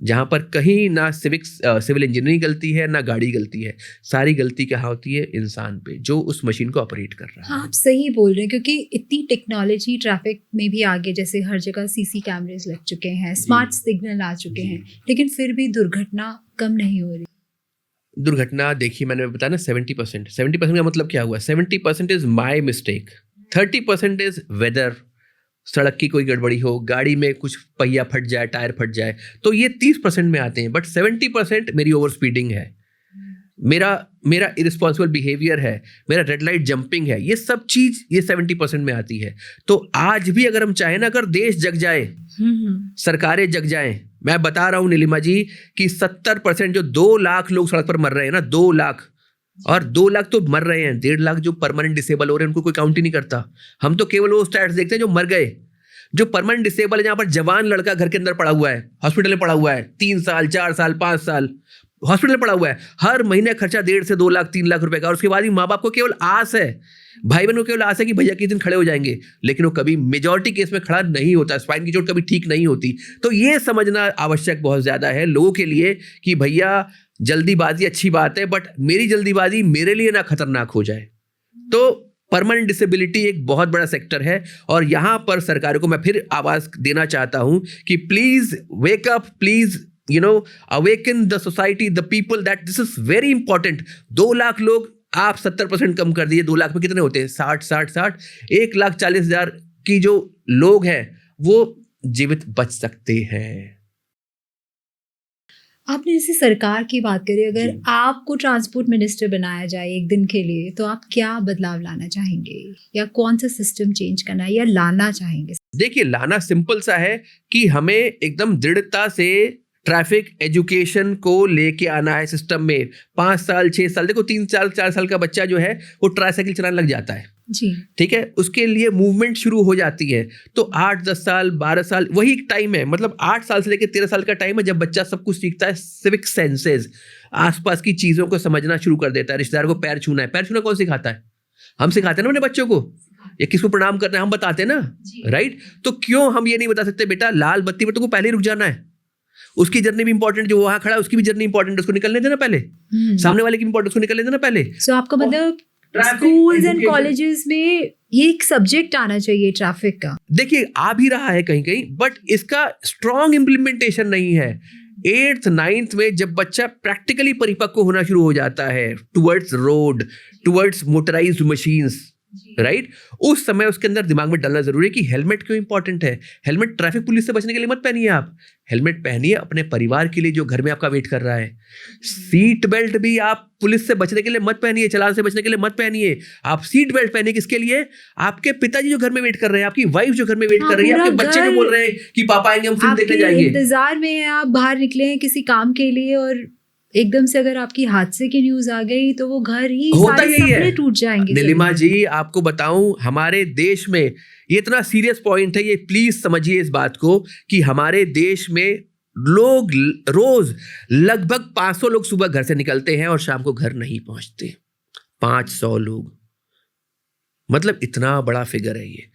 जहां पर कहीं ना सिविल इंजीनियरिंग गलती है ना गाड़ी गलती है, सारी गलती क्या होती है इंसान पे जो उस मशीन को ऑपरेट कर रहा है। हाँ, आप सही बोल रहे हैं, क्योंकि इतनी टेक्नोलॉजी ट्रैफिक में भी आगे, जैसे हर जगह सीसी कैमरेज लग चुके हैं, स्मार्ट सिग्नल आ चुके हैं, लेकिन फिर भी दुर्घटना कम नहीं हो रही। दुर्घटना देखिए, मैंने बताया ना 70% का मतलब क्या हुआ, 70% is my mistake, 30% is whether, सड़क की कोई गड़बड़ी हो, गाड़ी में कुछ पहिया फट जाए, टायर फट जाए, तो ये 30% में आते हैं, बट 70% मेरी ओवर स्पीडिंग है, मेरा इररिस्पॉन्सिबल बिहेवियर है, मेरा रेड लाइट जंपिंग है, ये सब चीज ये 70% में आती है। तो आज भी अगर हम चाहें ना, अगर देश जग जाए, सरकारें जग जाएं, मैं बता रहा हूं नीलिमा जी कि 70% जो 2 लाख लोग सड़क पर मर रहे हैं ना, 2 लाख, और 2 लाख तो मर रहे हैं, 1.5 लाख जो परमानेंट डिसेबल हो रहे हैं उनको कोई काउंट ही नहीं करता। हम तो केवल वो स्टैट्स देखते हैं जो मर गए, जो परमानेंट डिसेबल है, जहां पर जवान लड़का घर के अंदर पड़ा हुआ है, हॉस्पिटल में पड़ा हुआ है, 3 साल 4 साल 5 साल हॉस्पिटल में पड़ा हुआ है, हर महीने खर्चा 1.5 से 2 लाख 3 लाख रुपए का, और उसके बाद भी माँ बाप को केवल आस है, भाई बहनों को केवल आस है कि भैया किस दिन खड़े हो जाएंगे, लेकिन वो कभी मेजॉरिटी केस में खड़ा नहीं होता, स्पाइन की चोट कभी ठीक नहीं होती। तो ये समझना आवश्यक बहुत ज्यादा है लोगों के लिए कि भैया जल्दीबाजी अच्छी बात है, बट मेरी जल्दीबाजी मेरे लिए ना खतरनाक हो जाए। तो परमानेंट डिसेबिलिटी एक बहुत बड़ा सेक्टर है, और यहां पर सरकारों को मैं फिर आवाज देना चाहता हूं कि please wake up, please awaken the society, the people, that this is very important। 2 lakh लोग आप 70% कम कर दिए, 2 लाख में कितने होते हैं, 60 1,40,000 की जो लोग हैं वो जीवित बच सकते हैं। आपने जैसे सरकार की बात करी, अगर आपको ट्रांसपोर्ट मिनिस्टर बनाया जाए एक दिन के लिए, तो आप क्या बदलाव लाना चाहेंगे, या कौन सा सिस्टम चेंज करना है या लाना चाहेंगे? देखिए, लाना सिंपल सा है कि हमें एकदम दृढ़ता से ट्रैफिक एजुकेशन को लेके आना है सिस्टम में। 5 साल 6 साल, देखो 3 साल 4 साल का बच्चा जो है वो ट्राईसाइकिल चलाने लग जाता है जी, ठीक है, उसके लिए मूवमेंट शुरू हो जाती है। तो 8-10 साल 12 साल वही टाइम है, मतलब 8 साल से लेकर 13 साल का टाइम है जब बच्चा सब कुछ सीखता है, सिविक सेंसेस, आसपास की चीजों को समझना शुरू कर देता है। रिश्तेदार को पैर छूना है, पैर छूना कौन सिखाता है? हम सिखाते हैं ना अपने बच्चों को, या किसको प्रणाम करना है हम बताते हैं ना, राइट। तो क्यों हम ये नहीं बता सकते बेटा लाल बत्ती पर तुमको पहले ही रुक जाना है, उसकी जर्नी भी इंपॉर्टेंट, जो वहां खड़ा है उसकी भी जर्नी इंपॉर्टेंट, उसको निकलने देना पहले, सामने वाले की इंपॉर्टेंट, उसको निकलने देना पहले। सो आपका मतलब स्कूल्स एंड कॉलेजेस में ये एक सब्जेक्ट आना चाहिए ट्रैफिक का। देखिए आ भी रहा है कहीं कहीं, बट इसका स्ट्रॉन्ग इम्प्लीमेंटेशन नहीं है। 8th 9th में जब बच्चा प्रैक्टिकली परिपक्व होना शुरू हो जाता है towards road, towards motorised machines, right, उस समय उसके अंदर दिमाग में डालना जरूरी है कि हेलमेट क्यों इंपॉर्टेंट है। हेलमेट ट्रैफिक पुलिस से बचने के लिए मत पहनिए आप, हेलमेट पहनिए अपने परिवार के लिए जो घर में आपका वेट कर रहा है। सीट बेल्ट भी आप पुलिस से बचने के लिए मत पहनिए, चालान से बचने के लिए मत पहनिए। आप सीट बेल्ट पहनिए किसके लिए? आपके पिताजी जो घर में वेट कर रहे हैं, आपकी वाइफ जो घर में वेट कर रही है, आपके बच्चे जो बोल रहे हैं कि पापा आएंगे हम फिल्म देखने जाएंगे, इंतजार में है, आप बाहर निकले हैं किसी काम के लिए और एकदम से अगर आपकी हादसे की न्यूज आ गई तो वो घर ही सारे सपने टूट जाएंगे। नीलिमा जी आपको बताऊं, हमारे देश में ये इतना सीरियस पॉइंट है, ये प्लीज समझिए इस बात को कि हमारे देश में लोग रोज लगभग 500 लोग सुबह घर से निकलते हैं और शाम को घर नहीं पहुंचते। 500 लोग, मतलब इतना बड़ा फिगर है ये।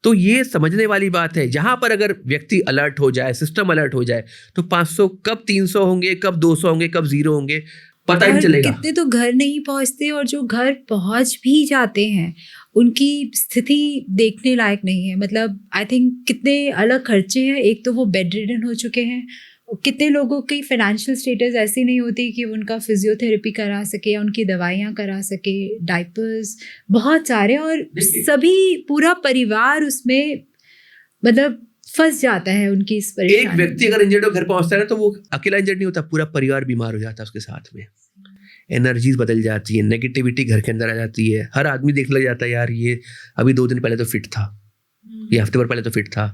तो ये समझने वाली बात है, जहां पर अगर व्यक्ति अलर्ट हो जाए, सिस्टम अलर्ट हो जाए, तो 500 कब 300 होंगे, कब 200 होंगे, कब 0 होंगे, पता ही नहीं और चलेगा। कितने तो घर नहीं पहुंचते, और जो घर पहुंच भी जाते हैं उनकी स्थिति देखने लायक नहीं है। मतलब आई थिंक कितने अलग खर्चे हैं। एक तो वो बेड रिडन हो चुके हैं, और कितने लोगों की फाइनेंशियल स्टेटस ऐसी नहीं होती कि उनका फिजियोथेरेपी करा सके या उनकी दवाइयाँ करा सके, डाइपर्स, बहुत सारे, और सभी पूरा परिवार उसमें मतलब फंस जाता है उनकी इस एक परेशानी व्यक्ति में। अगर इंजर्ड हो घर पहुंचता है ना, तो वो अकेला इंजर्ड नहीं होता, पूरा परिवार बीमार हो जाता है उसके साथ में। एनर्जीज बदल जाती है, नेगेटिविटी घर के अंदर आ जाती है। हर आदमी देखने लग जाता है, यार ये अभी 2 दिन पहले तो फिट था, ये हफ्ते भर पहले तो फिट था,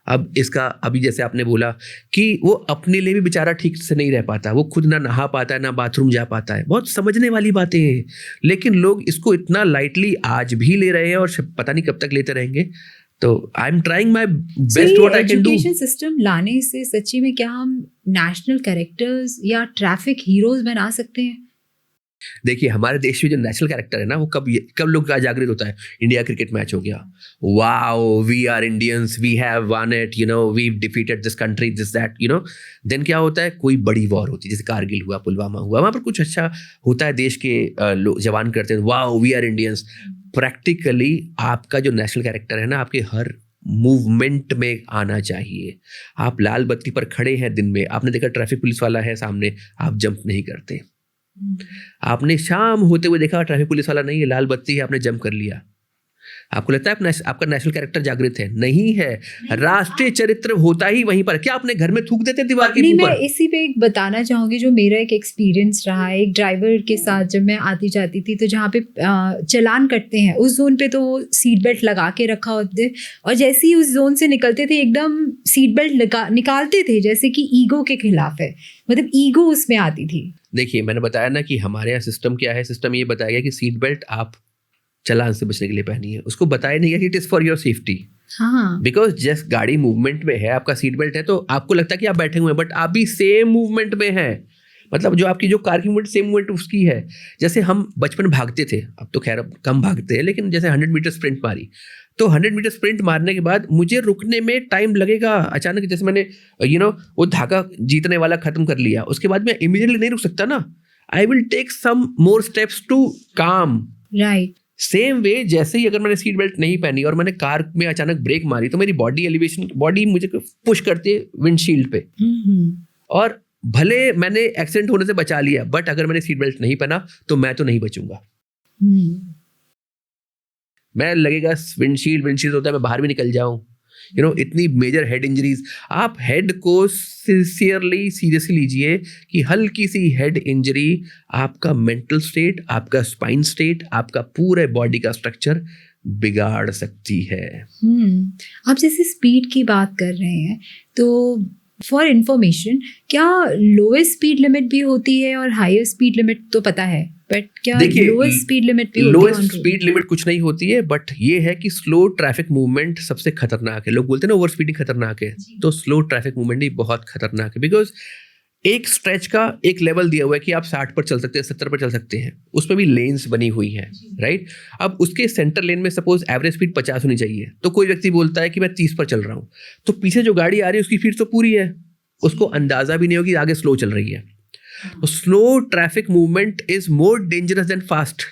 अब इसका अभी जैसे आपने बोला कि वो अपने लिए भी बेचारा ठीक से नहीं रह पाता, वो खुद ना नहा पाता है, ना बाथरूम जा पाता है। बहुत समझने वाली बातें हैं, लेकिन लोग इसको इतना लाइटली आज भी ले रहे हैं और पता नहीं कब तक लेते रहेंगे। तो I am trying my best what I can do. Education system लाने से सच्ची में क्या हम नेशनल कैरेक्टर्स या ट्रैफिक हीरोज बना सकते हैं? देखिए, हमारे देश में जो नेशनल कैरेक्टर है ना, वो कब लोग का जागृत होता है? इंडिया क्रिकेट मैच हो गया, wow we are Indians, we have won it, you know, we defeated this country, this that, you know. Then क्या होता है? कोई बड़ी वॉर होती है, जैसे कारगिल हुआ, पुलवामा हुआ, वहां पर कुछ अच्छा होता है, देश के जवान करते हैं, wow we are Indians. Practically आपका जो नेशनल कैरेक्टर है ना, आपके हर मूवमेंट में आना चाहिए। आप लाल बत्ती पर खड़े हैं दिन में, आपने देखा ट्रैफिक पुलिस वाला है सामने, आप जंप नहीं करते। आपने शाम होते हुए देखा ट्रैफिक पुलिस वाला नहीं है, लाल बत्ती है, आपने जंप कर लिया। आपको लगता है आपका नेशनल कैरेक्टर जागृत है? नहीं है। राष्ट्रीय चरित्र होता ही वहीं पर। क्या अपने घर में थूक देते दीवार के नहीं, ऊपर? मैं इसी पे एक बताना चाहूँगी, जो मेरा एक एक्सपीरियंस रहा है एक ड्राइवर के साथ। जब मैं आती जाती थी तो जहाँ पे चालान कटते हैं उस जोन पे तो सीट बेल्ट लगा के रखा होते, और जैसे ही उस जोन से निकलते थे एकदम सीट बेल्ट निकालते थे, जैसे कि ईगो के खिलाफ है। मतलब ईगो उसमें आती थी। देखिए, मैंने बताया ना कि हमारे यहाँ सिस्टम क्या है। सिस्टम ये बताया गया कि सीट बेल्ट आप चालान से बचने के लिए पहनिए। उसको बताया नहीं गया कि it is for your safety. हाँ, बिकॉज जस्ट गाड़ी मूवमेंट में है, आपका सीट बेल्ट है, तो आपको लगता है कि आप बैठे हुए हैं, बट आप भी सेम मूवमेंट में हैं। मतलब जो आपकी जो कार की मूवमेंट, सेम मूवमेंट उसकी है। जैसे हम बचपन भागते थे, अब तो खैर कम भागते हैं, लेकिन जैसे 100 मीटर स्प्रिंट मारी, तो 100 मीटर स्प्रिंट मारने के बाद मुझे रुकने में टाइम लगेगा। अचानक जैसे मैंने वो धागा जीतने वाला खत्म कर लिया, उसके बाद मैं इमीडिएटली नहीं रुक सकता ना। I will take some more steps to calm. Right. Same way, जैसे ही अगर मैंने सीट बेल्ट नहीं पहनी और मैंने कार में अचानक ब्रेक मारी, तो मेरी बॉडी मुझे पुश करती है विंडशील्ड पे, और भले मैंने एक्सीडेंट होने से बचा लिया, बट अगर मैंने सीट बेल्ट नहीं पहना तो मैं तो नहीं बचूंगा। मैं लगेगा विंडशील्ड होता है, मैं बाहर भी निकल जाऊं। इतनी मेजर हेड इंजरीज। आप हेड को सीरियसली लीजिए कि हल्की सी हेड इंजरी आपका मेंटल स्टेट, आपका स्पाइन स्टेट, आपका पूरे बॉडी का स्ट्रक्चर बिगाड़ सकती है। आप जैसे स्पीड की बात कर रहे हैं, तो फॉर इंफॉर्मेशन, क्या लोएस्ट स्पीड लिमिट भी होती है और हाईएस्ट स्पीड लिमिट तो पता है, बट क्या लोएस्ट स्पीड लिमिट भी होती है? लोएस्ट स्पीड लिमिट कुछ नहीं होती है, बट ये है कि स्लो ट्रैफिक मूवमेंट सबसे खतरनाक है। लोग बोलते हैं ना ओवर स्पीडिंग खतरनाक है, तो स्लो ट्रैफिक मूवमेंट ही बहुत खतरनाक है। बिकॉज एक स्ट्रेच का एक लेवल दिया हुआ है कि आप 60 पर चल सकते हैं, 70 पर चल सकते हैं, उसमें भी लेन्स बनी हुई हैं, राइट। अब उसके सेंटर लेन में सपोज एवरेज स्पीड 50 होनी चाहिए, तो कोई व्यक्ति बोलता है कि मैं 30 पर चल रहा हूँ, तो पीछे जो गाड़ी आ रही है उसकी स्पीड तो पूरी है, उसको अंदाजा भी नहीं होगी आगे स्लो चल रही है। तो slow traffic movement is more dangerous than fast.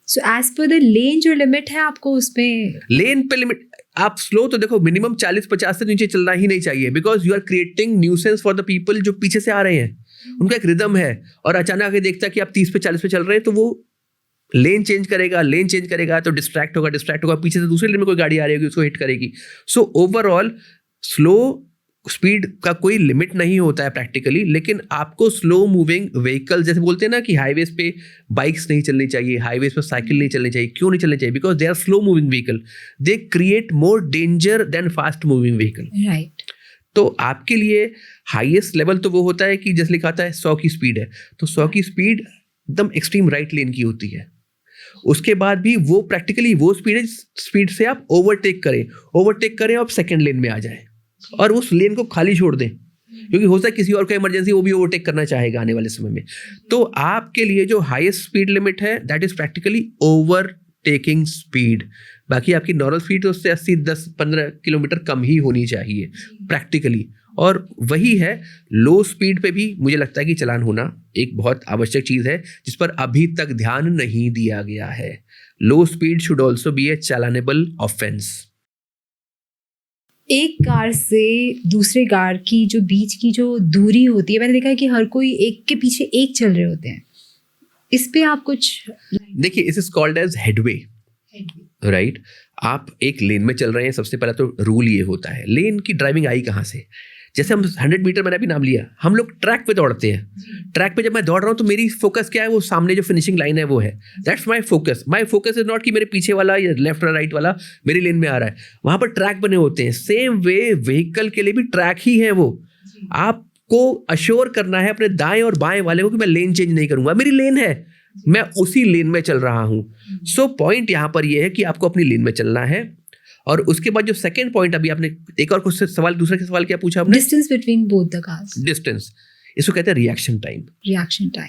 So as per the lane जो लिमिट है आपको उसमें, लेन पे लिमिट, आप स्लो तो देखो मिनिमम 40-50 से नीचे चलना ही नहीं चाहिए, because you are creating nuisance for the people जो पीछे से आ रहे हैं। उनका एक रिदम है, और अचानक आके देखता है कि आप 30 पे 40 पे चल रहे हैं, तो वो लेन चेंज करेगा तो डिस्ट्रैक्ट होगा, पीछे से दूसरे लेन में कोई गाड़ी आ रही होगी, उसको हिट करेगी। सो ओवरऑल स्लो स्पीड का कोई लिमिट नहीं होता है प्रैक्टिकली, लेकिन आपको स्लो मूविंग व्हीकल, जैसे बोलते हैं ना कि हाईवेज पे बाइक्स नहीं चलनी चाहिए, हाईवेज पे साइकिल नहीं चलनी चाहिए। क्यों नहीं चलनी चाहिए? Because they are slow moving vehicle, they create more danger than fast moving vehicle. Right. तो आपके लिए हाईएस्ट लेवल तो वो होता है कि जैसे लिखा था 100 की स्पीड है, तो 100 की स्पीड एकदम एक्सट्रीम राइट लेन की होती है। उसके बाद भी वो प्रैक्टिकली वो स्पीड से आप ओवरटेक करें आप सेकेंड लेन में आ जाए और उस लेन को खाली छोड़ दें, क्योंकि हो सकता है किसी और का इमरजेंसी, वो भी ओवरटेक करना चाहेगा आने वाले समय में। तो आपके लिए जो हाईएस्ट स्पीड लिमिट है that is practically overtaking speed, बाकी आपकी नॉर्मल स्पीड उससे 80 10-15 किलोमीटर कम ही होनी चाहिए प्रैक्टिकली। और वही है, लो स्पीड पे भी मुझे लगता है कि चालान होना एक बहुत आवश्यक चीज़ है जिस पर अभी तक ध्यान नहीं दिया गया है। Low speed should also be a challanable offence. एक कार से दूसरे कार की जो बीच की जो दूरी होती है, मैंने देखा है कि हर कोई एक के पीछे एक चल रहे होते हैं। इस पे आप कुछ देखिए, it is called as headway, right. आप एक लेन में चल रहे हैं, सबसे पहला तो रूल ये होता है, लेन की ड्राइविंग आई कहाँ से? जैसे हम 100 मीटर, मैंने अभी नाम लिया, हम लोग ट्रैक पे दौड़ते हैं। ट्रैक पे जब मैं दौड़ रहा हूँ तो मेरी फोकस क्या है? वो सामने जो फिनिशिंग लाइन है वो है, that's my focus. My focus is not कि मेरे पीछे वाला या लेफ्ट और राइट वाला मेरी लेन में आ रहा है। वहाँ पर ट्रैक बने होते हैं। सेम वे व्हीकल के लिए भी ट्रैक ही है वो। आपको अश्योर करना है अपने दाएं और बाएं वाले को कि मैं लेन चेंज नहीं करूंगा, मेरी लेन है, मैं उसी लेन में चल रहा हूँ। सो पॉइंट यहाँ पर ये है कि आपको अपनी लेन में चलना है। और उसके बाद जो सेकंड पॉइंट, अभी आपने एक और कुछ सवाल, दूसरा के सवाल क्या पूछा आपने? Distance between both the cars. Distance, इसको कहते हैं रिएक्शन टाइम।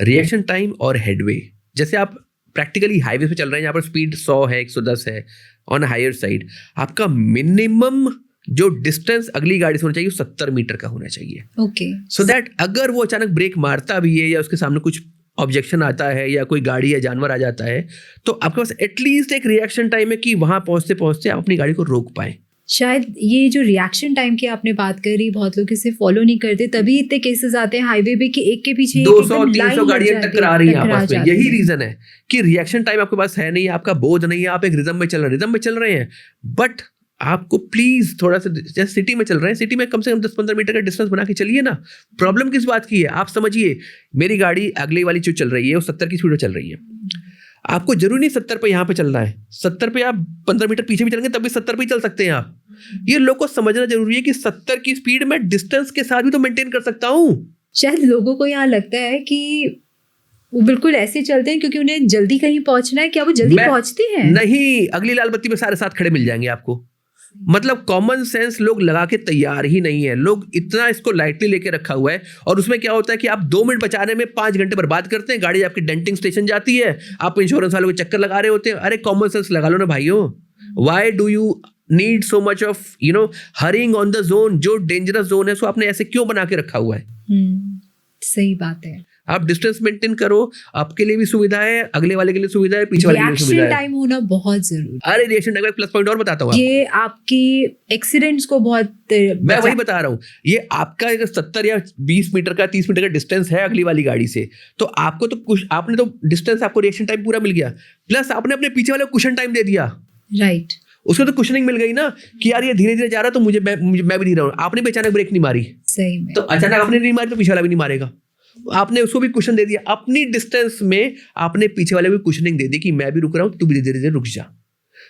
रिएक्शन टाइम और हेडवे। जैसे आप प्रैक्टिकली हाईवे पे चल रहे हैं, यहाँ पर स्पीड 100 है, 110 है ऑन हायर साइड, आपका मिनिमम जो डिस्टेंस अगली गाड़ी से होना चाहिए 70 मीटर का होना चाहिए। ओके, सो दैट अगर वो अचानक ब्रेक मारता भी है या उसके सामने कुछ ऑब्जेक्शन आता है या कोई गाड़ी या जानवर आ जाता है, तो आपके पास एटलीस्ट एक रिएक्शन टाइम है कि वहां पहुंचते पहुंचते आप अपनी गाड़ी को रोक पाए। शायद ये जो रिएक्शन टाइम की आपने बात करी, बहुत लोग इसे फॉलो नहीं करते, तभी इतने केसेस आते हैं हाईवे पे कि एक के पीछे 200-300 गाड़ियां टकरा रही हैं आपस में। यही रीजन है कि रिएक्शन टाइम आपके पास है नहीं, आपका बोझ नहीं है, आप एक रिदम में चल रहे हैं। बट आपको प्लीज थोड़ा सा, जैसे सिटी में चल रहे हैं, सिटी में कम से कम 10-15 मीटर का डिस्टेंस बना के चलिए ना। प्रॉब्लम किस बात की है? आप समझिए, मेरी गाड़ी अगले वाली जो चल रही है वो 70 की स्पीड में चल रही है। आपको जरूरी नहीं 70 पे यहाँ पे चलना है, 70 पे आप 15 मीटर पीछे भी चलेंगे तब भी 70 पे ही चल सकते हैं आप। ये लोग को समझना जरूरी है कि 70 की स्पीड में डिस्टेंस के साथ भी तो मेंटेन कर सकता हूँ। शायद लोगों को यहाँ लगता है कि वो बिल्कुल ऐसे चलते हैं क्योंकि उन्हें जल्दी कहीं पहुंचना है। क्या वो जल्दी पहुंचते हैं? नहीं, अगली लाल बत्ती में सारे साथ खड़े मिल जाएंगे आपको। मतलब कॉमन सेंस लोग लगा के तैयार ही नहीं है। लोग इतना इसको लाइटली लेके रखा हुआ है, और उसमें क्या होता है कि आप 2 मिनट बचाने में 5 घंटे बर्बाद करते हैं। गाड़ी आपकी डेंटिंग स्टेशन जाती है, आप इंश्योरेंस वालों को चक्कर लगा रहे होते हैं। अरे कॉमन सेंस लगा लो ना भाइयों। Why do you need so much of hurrying on the zone? जो डेंजरस जोन है उसको आपने ऐसे क्यों बना के रखा हुआ है? सही बात है। आप डिस्टेंस मेंटेन करो, आपके लिए भी सुविधा है, अगले वाले के लिए सुविधा है, पीछे वाले के लिए सुविधा है। रिएक्शन टाइम होना बहुत जरूरी। अरे रिएक्शन टाइम का प्लस पॉइंट और बताता हूँ, ये आपकी एक्सीडेंट्स को बहुत, मैं वही बता रहा हूँ। ये आपका अगर 70 या 20 मीटर का 30 मीटर का डिस्टेंस है अगली वाली गाड़ी से, तो आपको तो कुछ, आपने तो डिस्टेंस, आपको रिएक्शन टाइम पूरा मिल गया, प्लस आपने अपने पीछे वाले को कुशन टाइम दे दिया। राइट, उसको तो कुशनिंग मिल गई ना कि यार ये धीरे धीरे जा रहा है तो मैं भी धीरे रहा हूँ। आपने भी अचानक ब्रेक नहीं मारी, सही में, तो अचानक आपने नहीं मारी तो पीछे वाला भी नहीं मारेगा। आपने उसको भी कुशन दे दिया, अपनी डिस्टेंस में आपने पीछे वाले को कुशनिंग दे दी कि मैं भी रुक रहा हूं, तू भी धीरे धीरे रुक जा।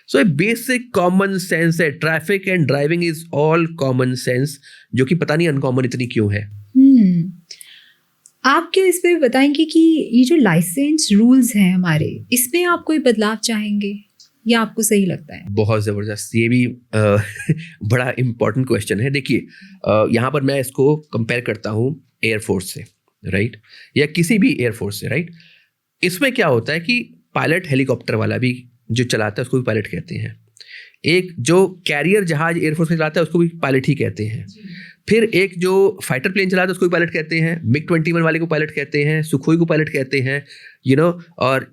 सो ये बेसिक कॉमन सेंस है। Traffic and driving is all common sense, जो कि पता नहीं अनकॉमन इतनी क्यों है। आप क्या इस पे बताएंगे कि ये जो लाइसेंस रूल्स हैं हमारे, इसमें आप कोई बदलाव चाहेंगे या आपको सही लगता है? बहुत ज़बरदस्त, ये भी बड़ा इंपॉर्टेंट क्वेश्चन है। देखिए, यहाँ पर मैं इसको कंपेयर करता हूँ एयरफोर्स से, राइट, या किसी भी एयरफोर्स से, राइट। इसमें क्या होता है कि पायलट, हेलीकॉप्टर वाला भी जो चलाता है उसको भी पायलट कहते हैं। एक जो कैरियर जहाज एयरफोर्स में चलाता है उसको भी पायलट ही कहते हैं। फिर एक जो फाइटर प्लेन चलाता है उसको भी पायलट कहते हैं। MiG-21 वाले को पायलट कहते हैं, सुखोई को पायलट कहते हैं, और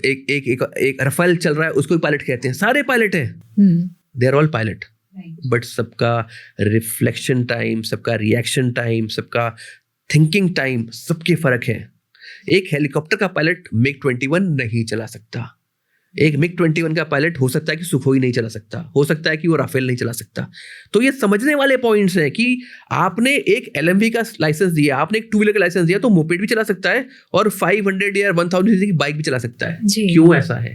एक रफाल चल रहा है उसको भी पायलट कहते हैं। सारे पायलट हैं, they are all pilot. But सबका रिफ्लेक्शन टाइम, सबका रिएक्शन टाइम, सबका थिंकिंग टाइम, सबके फर्क है। एक हेलीकॉप्टर का पायलट MiG-21 नहीं चला सकता। एक MiG-21 का पायलट हो सकता है कि सुखोई नहीं चला सकता, हो सकता है कि वो राफेल नहीं चला सकता। तो ये समझने वाले पॉइंट्स हैं कि आपने एक LMV का लाइसेंस दिया, आपने एक 2 व्हीलर का लाइसेंस दिया, तो मोपेड भी चला सकता है और 500 या 1000 सीसी की बाइक भी चला सकता है। क्यों ऐसा है?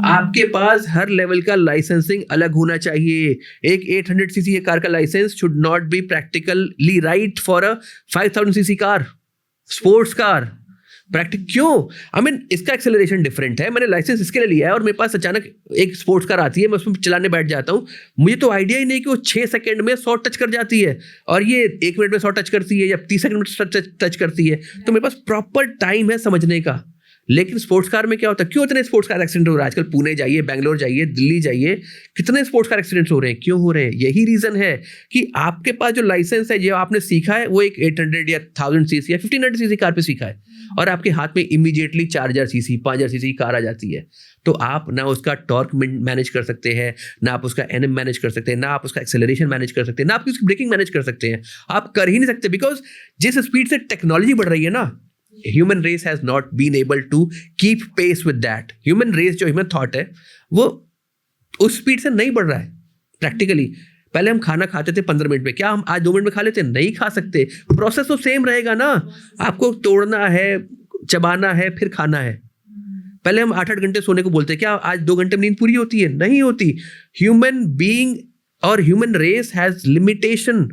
आपके पास हर लेवल का लाइसेंसिंग अलग होना चाहिए। एक 800 सीसी कार का licence should not be practically right for a 5000 CC car, sports car. क्यों? इसका एक्सेलरेशन डिफरेंट है। मैंने लाइसेंस इसके लिए लिया है और मेरे पास अचानक एक स्पोर्ट्स कार आती है, मैं उसमें चलाने बैठ जाता हूँ, मुझे तो आइडिया ही नहीं कि वो 6 सेकंड में 100 टच कर जाती है और ये 1 मिनट में 100 टच करती है या 30 सेकंड में टच करती है। तो मेरे पास प्रॉपर टाइम है समझने का। लेकिन स्पोर्ट्स कार में क्या होता है, क्यों इतने स्पोर्ट्स कार एक्सीडेंट हो रहे हैं आजकल? पुणे जाइए, बैंगलोर जाइए, दिल्ली जाइए, कितने स्पोर्ट्स कार एक्सीडेंट्स हो रहे हैं? क्यों हो रहे हैं? यही रीजन है कि आपके पास जो लाइसेंस है, जो आपने सीखा है, वो एक 800 या 1000 सीसी या 1500 सीसी कार पे सीखा है, और आपके हाथ में इमीडिएटली 4000 सीसी 5000 सीसी की कार आ जाती है, तो आप ना उसका टॉर्क मैनेज कर सकते हैं, ना आप उसका एनएम मैनेज कर सकते हैं, ना आप उसका एक्सेलरेशन मैनेज कर सकते हैं, ना आप उसकी ब्रेकिंग मैनेज कर सकते हैं। आप कर ही नहीं सकते, बिकॉज जिस स्पीड से टेक्नोलॉजी बढ़ रही है ना, human race has not been able to keep pace with that. Human race जो ह्यूमन थॉट है वो उस स्पीड से नहीं बढ़ रहा है प्रैक्टिकली। पहले हम खाना खाते थे 15 मिनट में, क्या हम आज 2 मिनट में खा लेते? नहीं खा सकते। प्रोसेस तो सेम रहेगा ना, आपको तोड़ना है, चबाना है, फिर खाना है। पहले हम 8-8 घंटे सोने को बोलते हैं, क्या आज 2 घंटे में नींद पूरी होती है? नहीं होती। ह्यूमन बीइंग और ह्यूमन रेस हैज लिमिटेशन,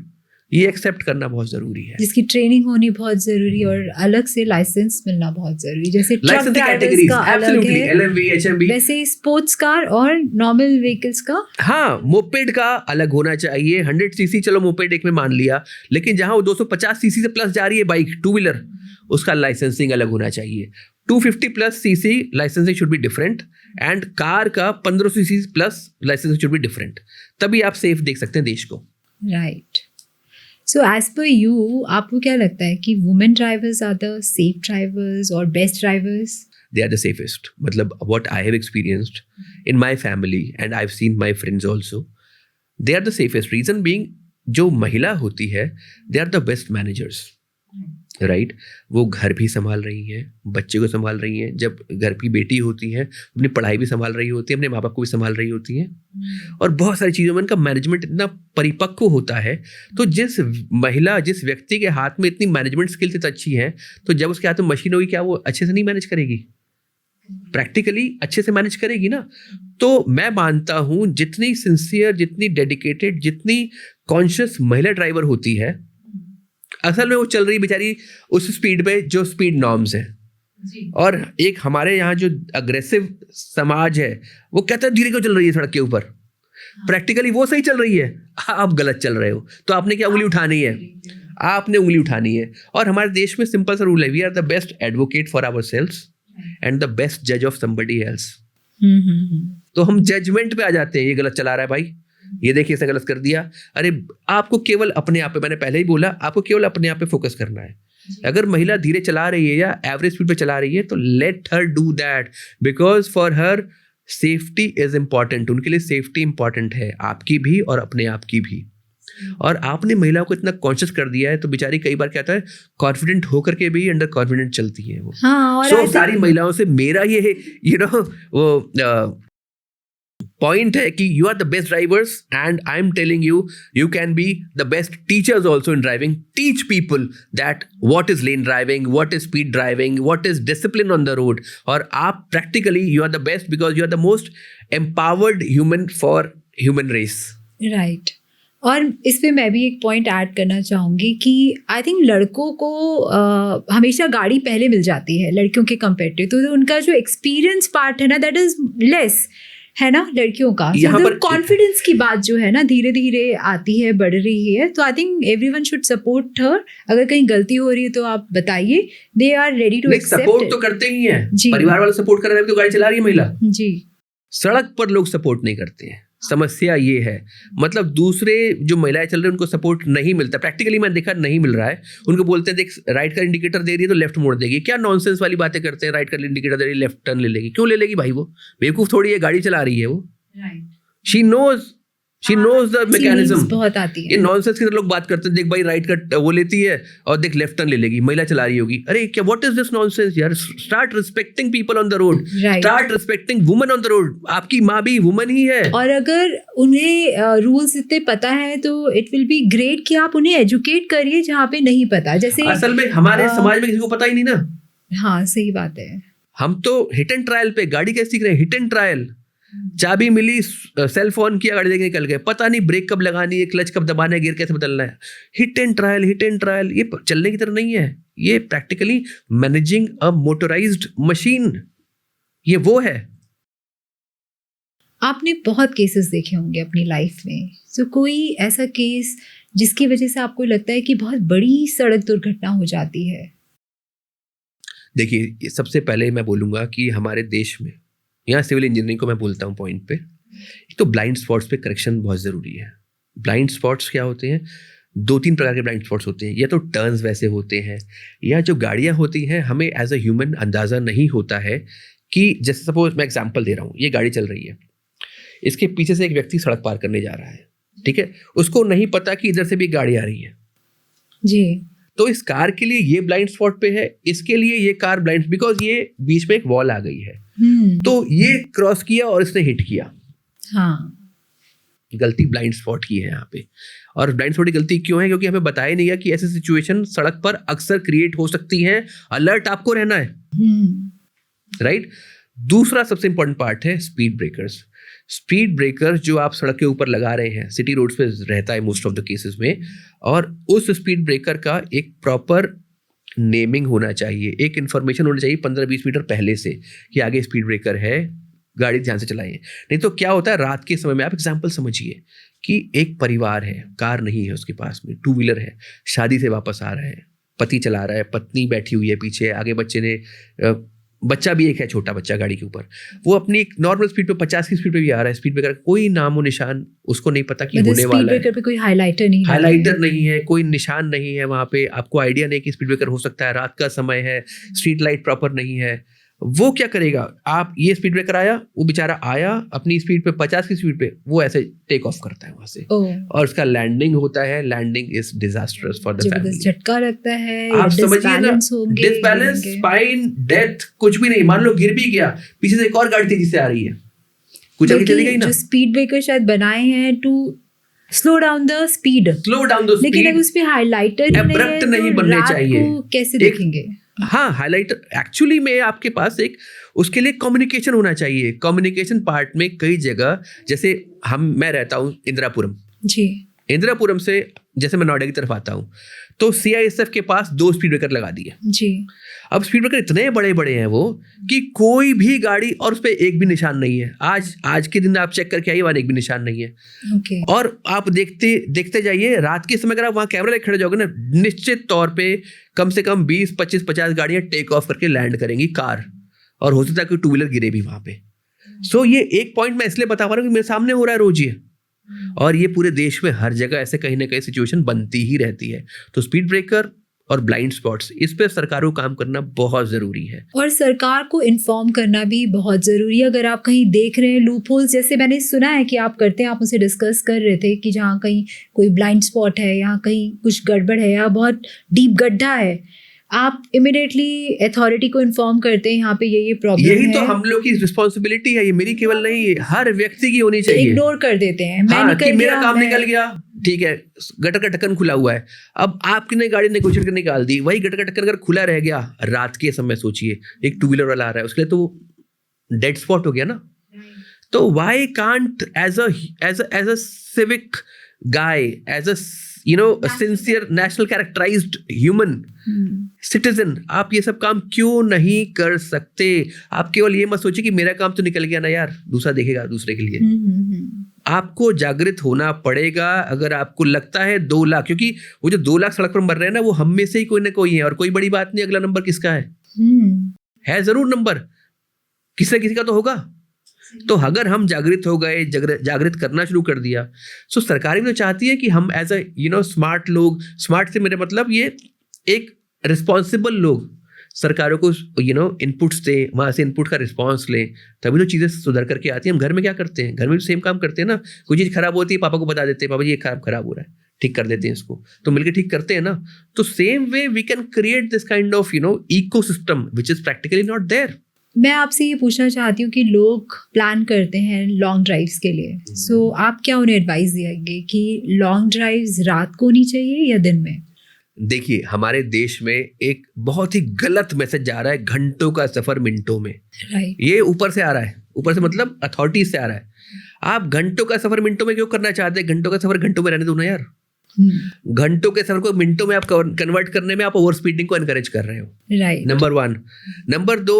ये एक्सेप्ट करना बहुत जरूरी है, जिसकी ट्रेनिंग होनी बहुत जरूरी और अलग से लाइसेंस मिलना बहुत जरूरी। जैसे ट्रक ड्राइवर्स का अलग है, LMV, HMV, वैसे स्पोर्ट्स कार और नॉर्मल व्हीकल्स का, हाँ, मोपेड का अलग होना चाहिए। 100 सीसी चलो मोपेड एक में मान लिया, लेकिन जहां वो 250 सीसी से प्लस जा रही है बाइक, 2 व्हीलर, उसका लाइसेंसिंग अलग होना चाहिए। 250 plus CC licensing should be different, and car का 1500 CC plus licensing should be different. तभी आप सेफ देख सकते हैं देश को। Right. So as per you, आपको क्या लगता है कि women drivers are the safe drivers और best drivers? They are the safest. मतलब what I have experienced in my family and I've seen my friends also, they are the safest. Reason being, जो महिला होती है, they are the best managers. Right वो घर भी संभाल रही हैं, बच्चे को संभाल रही हैं, जब घर की बेटी होती हैं अपनी पढ़ाई भी संभाल रही होती है, अपने माँ बाप को भी संभाल रही होती हैं, और बहुत सारी चीज़ों में उनका मैनेजमेंट इतना परिपक्व होता है। तो जिस महिला, जिस व्यक्ति के हाथ में इतनी मैनेजमेंट स्किल्स इतनी अच्छी हैं, तो जब उसके हाथ में मशीन होगी, क्या वो अच्छे से नहीं मैनेज करेगी? प्रैक्टिकली अच्छे से मैनेज करेगी ना। तो मैं मानता हूँ जितनी सिंसियर, जितनी डेडिकेटेड, जितनी कॉन्शियस महिला ड्राइवर होती है, असल में वो चल रही बेचारी उस स्पीड पे जो स्पीड नॉर्म्स है। और एक हमारे यहाँ जो अग्रेसिव समाज है वो कहता है धीरे क्यों चल रही है सड़क के ऊपर, प्रैक्टिकली वो सही चल रही है, आप गलत चल रहे हो, तो आपने क्या उंगली उठानी है? आपने उंगली उठानी है। और हमारे देश में सिंपल सा रूल है, we are the best advocate for ourselves and the best जज ऑफ समबडी एल्स। तो हम जजमेंट पे आ जाते हैं, ये गलत चला रहा है भाई, ये देखिए इसने गलत कर दिया। अरे आपको केवल अपने आप पे, मैंने पहले ही बोला, आपको केवल अपने आप पे फोकस करना है। अगर महिला धीरे चला रही है या एवरेज स्पीड पे चला रही है तो let her do that, because for her safety is important. उनके लिए सेफ्टी इंपॉर्टेंट है, आपकी भी और अपने आप की भी। और आपने महिलाओं को इतना कॉन्शियस कर दिया है तो बेचारी कई बार कहता है कॉन्फिडेंट होकर के भी अंडर कॉन्फिडेंट चलती है वो। हाँ, so, सारी महिलाओं से मेरा ये वो पॉइंट है कि you are the best drivers and I am telling you, you can be the best teachers also in driving. Teach people that what is lane driving, what is speed driving, what is discipline on the road. और आप practically you are the best because you are the most empowered human for human race. Right. और इस पे मैं भी एक point add करना चाहूँगी कि आई थिंक लड़कों को हमेशा गाड़ी पहले मिल जाती है लड़कियों के कंपेरेटिव, तो उनका जो एक्सपीरियंस पार्ट है ना, दैट इज लेस है ना लड़कियों का। कॉन्फिडेंस की बात जो है ना धीरे धीरे आती है, बढ़ रही है। तो I think everyone should support her. अगर कहीं गलती हो रही है तो आप बताइए, they are ready to accept. Support तो करते ही हैं, परिवार वाले सपोर्ट कर रहे हैं तो गाड़ी चला रही है महिला जी। सड़क पर लोग सपोर्ट नहीं करते हैं, समस्या ये है। मतलब दूसरे जो महिलाएं चल रही हैं उनको सपोर्ट नहीं मिलता, प्रैक्टिकली मैंने देखा नहीं मिल रहा है। उनको बोलते हैं देख राइट का इंडिकेटर दे रही है तो लेफ्ट मोड़ देगी। क्या नॉनसेंस वाली बातें करते हैं, राइट का इंडिकेटर दे रही है लेफ्ट टर्न ले लेगी। क्यों ले लेगी भाई? वो बेवकूफ थोड़ी है, गाड़ी चला रही है वो। She knows the mechanism. बहुत आती है ये नॉनसेंस की तरह लोग बात करते हैं, देख भाई राइट का वो लेती है और देख लेफ्ट टर्न ले लेगी, महिला चला रही होगी। अरे क्या, व्हाट इज दिस नॉनसेंस यार? Start respecting people on the road, start respecting women on the road. आपकी माँ भी वुमन ही है। और अगर उन्हें रूल्स इतने पता है तो इट विल बी ग्रेट कि आप उन्हें एजुकेट करिए जहाँ पे नहीं पता। जैसे असल में हमारे समाज में किसी को पता ही नहीं ना। हाँ सही बात है। हम तो हिट एंड ट्रायल पे गाड़ी कैसे सीख रहे हैं? Hit and trial. चाबी मिली, सेल फोन किया, गाड़ी लेके निकल गए, पता नहीं ब्रेक कब लगानी है, क्लच कब दबाना है, गियर कैसे बदलना है। Hit and trial, hit and trial, ये चलने की तरह नहीं है। ये प्रैक्टिकली मैनेजिंग अ मोटराइज्ड मशीन, ये वो है। आपने बहुत केसेस देखे होंगे अपनी लाइफ में, तो कोई ऐसा केस जिसकी वजह से आपको लगता है कि बहुत बड़ी सड़क दुर्घटना हो जाती है? देखिए, सबसे पहले मैं बोलूँगा कि हमारे देश में, यहाँ सिविल इंजीनियरिंग को मैं बोलता हूँ पॉइंट पे, एक तो ब्लाइंड स्पॉट्स पे करेक्शन बहुत ज़रूरी है। ब्लाइंड स्पॉट्स क्या होते हैं? 2-3 प्रकार के ब्लाइंड स्पॉट्स होते हैं। या तो टर्न्स वैसे होते हैं, या जो गाड़ियाँ होती हैं हमें एज अ ह्यूमन अंदाज़ा नहीं होता है कि, जैसे सपोज मैं एग्जांपल दे रहा हूँ, ये गाड़ी चल रही है, इसके पीछे से एक व्यक्ति सड़क पार करने जा रहा है, ठीक है, उसको नहीं पता कि इधर से भी गाड़ी आ रही है जी। तो इस कार के लिए ये ब्लाइंड स्पॉट पे है, इसके लिए ये कार ब्लाइंड, बिकॉज ये बीच में एक वॉल आ गई है, तो ये क्रॉस किया और इसने हिट किया। हाँ, गलती ब्लाइंड स्पॉट की है यहाँ पे। और ब्लाइंड स्पॉट की गलती क्यों है? क्योंकि हमें बताया नहीं गया कि ऐसी सिचुएशन सड़क पर अक्सर क्रिएट हो सकती है, अलर्ट आपको रहना है, राइट। दूसरा सबसे इंपॉर्टेंट पार्ट है स्पीड ब्रेकर्स। स्पीड ब्रेकर जो आप सड़क के ऊपर लगा रहे हैं, सिटी रोड्स पे रहता है मोस्ट ऑफ द केसेस में, और उस स्पीड ब्रेकर का एक प्रॉपर नेमिंग होना चाहिए, एक इन्फॉर्मेशन होनी चाहिए 15-20 मीटर पहले से कि आगे स्पीड ब्रेकर है, गाड़ी ध्यान से चलाइए। नहीं तो क्या होता है, रात के समय में, आप एग्जाम्पल समझिए कि एक परिवार है, कार नहीं है उसके पास में, 2 व्हीलर है, शादी से वापस आ रहा है, पति चला रहा है, पत्नी बैठी हुई है पीछे, आगे बच्चे ने बच्चा भी एक है, छोटा बच्चा गाड़ी के ऊपर, वो अपनी एक नॉर्मल स्पीड पे 50 की स्पीड पे भी आ रहा है, स्पीड ब्रेकर कोई नामो निशान उसको नहीं पता कि होने वाला है, पे कोई हाइलाइटर नहीं है, कोई निशान नहीं है वहां पे, आपको आइडिया नहीं कि स्पीड ब्रेकर हो सकता है, रात का समय है, स्ट्रीट लाइट प्रॉपर नहीं है, वो क्या करेगा? आप ये स्पीड ब्रेकर आया, वो बेचारा आया अपनी स्पीड पे 50 की स्पीड पे, वो ऐसे टेक ऑफ करता है वहां से, और उसका लैंडिंग होता है, landing is disasters for the family, झटका लगता है, आप समझिए ना, डिसबैलेंस, स्पाइन, डेथ, कुछ भी नहीं, मान लो गिर भी गया, पीछे से एक और गाड़ी तेजी से आ रही है, कुछ आगे चली गई ना। जो स्पीड ब्रेकर शायद बनाए हैं to slow down the speed, लेकिन अगर उस पे हाइलाइटर एब्रप्ट नहीं बनने चाहिए, कैसे देखेंगे? हाँ, हाइलाइटर एक्चुअली में आपके पास एक, उसके लिए कम्युनिकेशन होना चाहिए। कम्युनिकेशन पार्ट में कई जगह, जैसे मैं रहता हूँ इंदिरापुरम जी, इंदिरापुरम से जैसे मैं नोएडा की तरफ आता हूँ, तो CISF के पास 2 स्पीड ब्रेकर लगा दिए जी। अब स्पीड ब्रेकर इतने बड़े बड़े हैं वो कि कोई भी गाड़ी, और उस पर एक भी निशान नहीं है। आज के दिन आप चेक करके आइए, वहां एक भी निशान नहीं है। okay. और आप देखते जाइए, रात के समय अगर आप वहां कैमरा लेकर खड़े जाओगे ना, निश्चित तौर पे कम से कम 20, 25, 50 गाड़ियां टेक ऑफ करके लैंड करेंगी, कार, और हो सकता है कोई 2 व्हीलर गिरे भी वहां पे। सो ये एक पॉइंट मैं इसलिए बता पा रहा हूँ कि मेरे सामने हो रहा है रोज ये, और ये पूरे देश में हर जगह ऐसे कहीं ना कहीं सिचुएशन बनती ही रहती है। तो स्पीड ब्रेकर और ब्लाइंड स्पॉट्स, इस पे सरकारों को काम करना बहुत ज़रूरी है, और सरकार को इन्फॉर्म करना भी बहुत ज़रूरी है। अगर आप कहीं देख रहे हैं लूप होल्स, जैसे मैंने सुना है कि आप करते हैं, आप मुझसे डिस्कस कर रहे थे कि जहाँ कहीं कोई ब्लाइंड स्पॉट है, यहाँ कहीं कुछ गड़बड़ है या बहुत डीप गड्ढा है, आप इमिडिएटली अथॉरिटी को इन्फॉर्म करते हैं यहाँ पे ये प्रॉब्लम है। यही तो हम लोग की रिस्पॉन्सिबिलिटी है, ये मेरी केवल नहीं, हर व्यक्ति की होनी चाहिए। इग्नोर कर देते हैं, मेरा काम निकल गया, ठीक है, गटर का ढक्कन खुला हुआ है, अब आपने गाड़ी नेगोशिएट करके निकाल दी, वही गटर का ढक्कन अगर खुला रह गया रात के समय, सोचिए एक 2 व्हीलर वाला आ रहा है, उसके लिए तो डेड स्पॉट हो गया ना। तो why can't as a civic guy, as a sincere national characterized human citizen, आप ये सब काम क्यों नहीं कर सकते? आप केवल ये मत सोचिए कि मेरा काम तो निकल गया ना यार, दूसरा देखेगा दूसरे के लिए। आपको जागृत होना पड़ेगा। अगर आपको लगता है 2 लाख, क्योंकि वो जो 2 लाख सड़क पर मर रहे हैं ना, वो हम में से ही कोई ना कोई है, और कोई बड़ी बात नहीं अगला नंबर किसका है जरूर नंबर, किसी न किसी का तो होगा। तो अगर हम जागृत हो गए, जागृत करना शुरू कर दिया, तो सरकार भी तो चाहती है कि हम एज अ स्मार्ट लोग, स्मार्ट से मेरे मतलब ये एक रिस्पॉन्सिबल लोग सरकारों को इनपुट्स दें, वहाँ से इनपुट का रिस्पॉन्स लें, तभी तो चीज़ें सुधर करके आती हैं। हम घर में क्या करते हैं, घर में भी सेम काम करते हैं ना, कोई चीज़ खराब होती है पापा को बता देते हैं, पापा जी ये खराब हो रहा है, ठीक कर देते हैं इसको, तो मिलकर ठीक करते हैं ना। तो same way we can create this kind of ecosystem which is practically not there. मैं आपसे ये पूछना चाहती हूँ कि लोग प्लान करते हैं लॉन्ग ड्राइव्स के लिए, सो आप क्या उन्हें एडवाइस देंगे कि लॉन्ग ड्राइव्स रात को होनी चाहिए या दिन में? देखिए, हमारे देश में एक बहुत ही गलत मैसेज जा रहा है, घंटों का सफर मिनटों में। राइट। ये ऊपर से आ रहा है, ऊपर से मतलब अथॉरिटी से आ रहा है। आप घंटों का सफर मिनटों में क्यों करना चाहते हैं? घंटों का सफर घंटों में रहने दो ना यार। घंटों के सफर को मिनटों में आप कन्वर्ट करने में आप ओवर स्पीडिंग को एनकरेज कर रहे हो। राइट। नंबर 1। नंबर 2,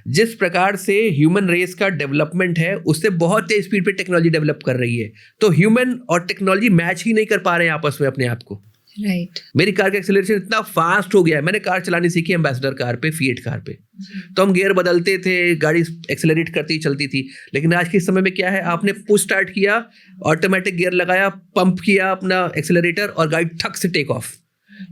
जिस प्रकार से ह्यूमन रेस का डेवलपमेंट है, उससे बहुत तेज स्पीड पे टेक्नोलॉजी डेवलप कर रही है, तो ह्यूमन और टेक्नोलॉजी मैच ही नहीं कर पा रहे हैं आपस में अपने आप को। राइट। मेरी कार का एक्सेलरेशन इतना फास्ट हो गया है, मैंने कार चलानी सीखी एम्बेसडर कार पे, फिएट कार पे, तो हम गियर बदलते थे, गाड़ी एक्सेलरेट करती चलती थी। लेकिन आज के समय में क्या है, आपने पुश स्टार्ट किया, ऑटोमेटिक गियर लगाया, पंप किया अपना एक्सेलरेटर और गाड़ी ठक से टेक ऑफ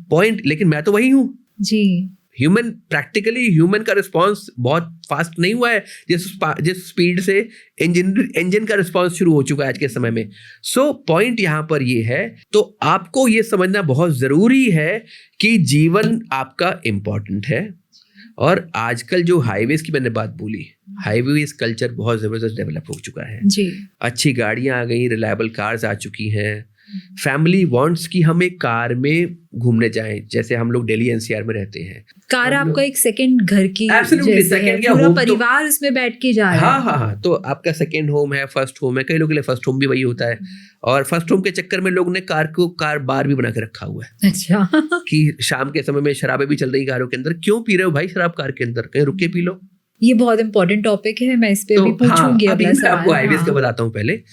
पॉइंट। लेकिन मैं तो वही हूँ जी। प्रैक्टिकली ह्यूमन का रिस्पॉन्स बहुत फास्ट नहीं हुआ है जिस स्पीड से इंजन का रिस्पॉन्स शुरू हो चुका है आज के समय में। सो पॉइंट यहाँ पर ये है, तो आपको ये समझना बहुत जरूरी है कि जीवन आपका इम्पोर्टेंट है। और आजकल जो हाईवेज की मैंने बात बोली, हाईवेज कल्चर बहुत जबरदस्त डेवलप हो चुका है जी। अच्छी गाड़ियां आ गई, रिलायबल कार्स आ चुकी हैं। फैमिली वांट्स कि हम एक कार में घूमने जाएं, जैसे हम लोग दिल्ली एनसीआर में रहते हैं। कार आपका एक सेकंड घर की Absolutely, जैसे है, second या पूरा home परिवार उसमें बैठ के जा रहा है। हाँ, तो आपका सेकेंड होम है, फर्स्ट होम है, कई लोगों के लिए फर्स्ट होम भी वही होता है। और फर्स्ट होम के चक्कर में लोग ने कार को कार बार भी बना के रखा हुआ है। अच्छा। कि शाम के समय में शराबें भी चल रही कारों के अंदर, क्यों पी रहे हो भाई शराब कार के अंदर, कहीं रुक के पी लो। ये बहुत इंपॉर्टेंट टॉपिक है, मैं इस पे तो भी पूछूंगी अभी अगला मैं सवाल। आपको हाईवेज का हाँ। बताता हूँ। पहले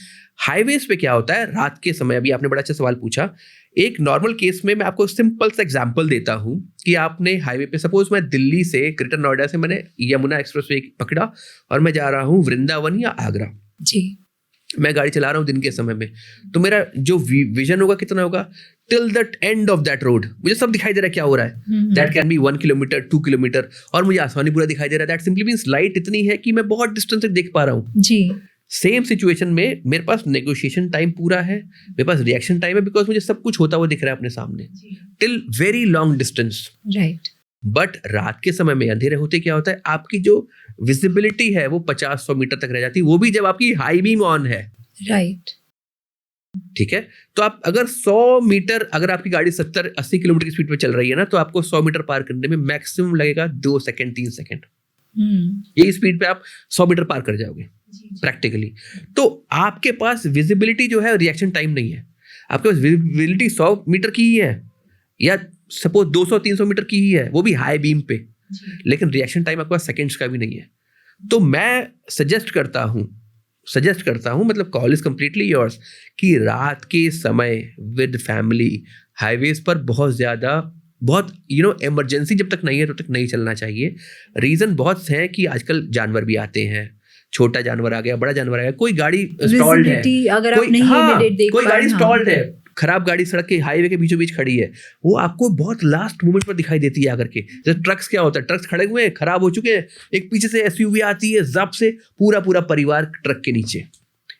हाईवेज पे क्या होता है रात के समय, अभी आपने बड़ा अच्छा सवाल पूछा। एक नॉर्मल केस में मैं आपको सिंपल सा एग्जांपल देता हूँ कि आपने हाईवे पे, सपोज मैं दिल्ली से ग्रेटर नोएडा से मैंने यमुना एक्सप्रेसवे पकड़ा और मैं जा रहा हूँ वृंदावन या आगरा जी। मैं गाड़ी चला रहा हूँ दिन के समय में, तो मेरा जो विजन होगा कितना होगा, till the end of that road मुझे सब दिखाई दे रहा है क्या हो रहा है। That can be 1 kilometre 2 kilometre, और मुझे आसानी पूरा दिखाई दे रहा है। दैट सिंपली मींस लाइट इतनी है कि मैं बहुत डिस्टेंस तक देख पा रहा हूँ जी। सेम सिचुएशन में मेरे पास नेगोशिएशन टाइम पूरा है, मेरे पास रिएक्शन टाइम है, बिकॉज मुझे सब कुछ होता हुआ दिख रहा है अपने सामने till very long distance. Right. But रात के समय में अंधेरे होते क्या होता है, आपकी जो विजिबिलिटी है वो 50-100 मीटर तक रह जाती है, वो भी जब आपकी हाई बीम ऑन है। राइट। ठीक है, तो आप अगर 100 मीटर, अगर आपकी गाड़ी 70-80 किलोमीटर की स्पीड पे चल रही है ना, तो आपको 100 मीटर पार करने में मैक्सिमम लगेगा 2 सेकंड 3 सेकंड। यही स्पीड पे आप 100 मीटर पार कर जाओगे प्रैक्टिकली। तो आपके पास विजिबिलिटी जो है रिएक्शन टाइम नहीं है, आपके पास विजिबिलिटी 100 मीटर की ही है या सपोज 200-300 मीटर की ही है, वो भी हाई बीम पे, लेकिन रिएक्शन टाइम आपके पास सेकंड्स का भी नहीं है। तो मैं सजेस्ट करता हूँ, मतलब कॉल इज कंप्लीटली योर्स, कि रात के समय विद फैमिली हाईवेज पर बहुत इमरजेंसी जब तक नहीं है तब तक नहीं चलना चाहिए। रीजन बहुत से हैं कि आजकल जानवर भी आते हैं, छोटा जानवर आ गया, बड़ा जानवर आ गया, कोई गाड़ी स्टॉल्ड है, अगर आप नहीं immediate देख कोई पाए, गाड़ी हाँ। स्टॉल्ड है, खराब गाड़ी सड़क के हाईवे के बीचों बीच खड़ी है, वो आपको बहुत लास्ट मोमेंट पर दिखाई देती है आकर के। जैसे ट्रक्स क्या होता है, ट्रक्स खड़े हुए हैं, खराब हो चुके हैं, एक पीछे से एसयूवी आती है, जब से पूरा परिवार ट्रक के नीचे,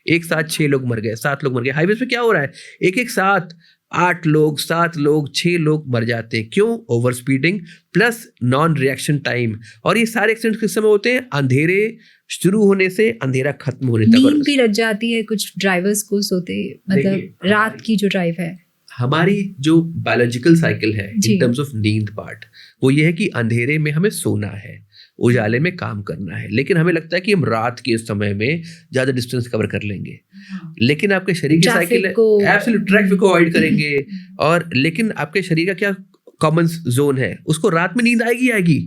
एक साथ 6 लोग मर गए, 7 लोग मर गए। हाईवे पे क्या हो रहा है, एक साथ 8 लोग, 7 लोग, 6 लोग मर जाते हैं। क्यों? Over speeding plus non reaction time. और ये सारे एक्सीडेंट्स किस समय होते हैं? अंधेरे शुरू होने से अंधेरा खत्म होने तक। नींद भी लग जाती है कुछ ड्राइवर्स को सोते, मतलब रात की जो ड्राइव है, हमारी जो बायोलॉजिकल साइकिल है जी। इन टर्म्स ऑफ नींद पार्ट, वो ये है कि अंधेरे में हमें सोना है, उजाले में काम करना है, लेकिन हमें लगता है कि हम रात के समय में ज्यादा डिस्टेंस कवर कर लेंगे, लेकिन आपके शरीर की साइकिल है एब्सोल्यूट ट्रैफिक को अवॉइड करेंगे। और लेकिन आपके शरीर का क्या कॉमन जोन है, उसको रात में नींद आएगी।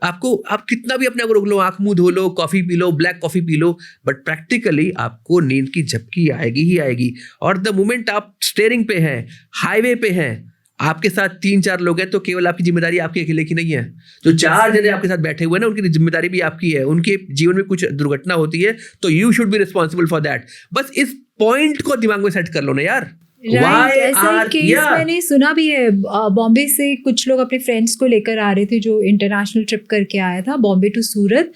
आपको, आप कितना भी अपने आप रोक लो, आंख मुंह धो लो, कॉफी पी लो, ब्लैक कॉफी पी लो, बट प्रैक्टिकली आपको नींद की झपकी आएगी ही आएगी। और द मोमेंट आप स्टीयरिंग पे हैं, हाईवे पे हैं, आपके साथ 3-4 लोग हैं, तो केवल आपकी जिम्मेदारी आपके अकेले की नहीं है। जो 4 जने आपके साथ बैठे हुए हैं ना, उनकी जिम्मेदारी भी आपकी है। उनके जीवन में कुछ दुर्घटना होती है तो you should be responsible for that. बस इस पॉइंट को दिमाग में सेट कर लो ना यार। राइट। ऐसा ही केस मैंने सुना भी है। बॉम्बे से कुछ लोग अपने फ्रेंड्स को लेकर आ रहे थे, जो इंटरनेशनल ट्रिप करके आया था, बॉम्बे टू सूरत,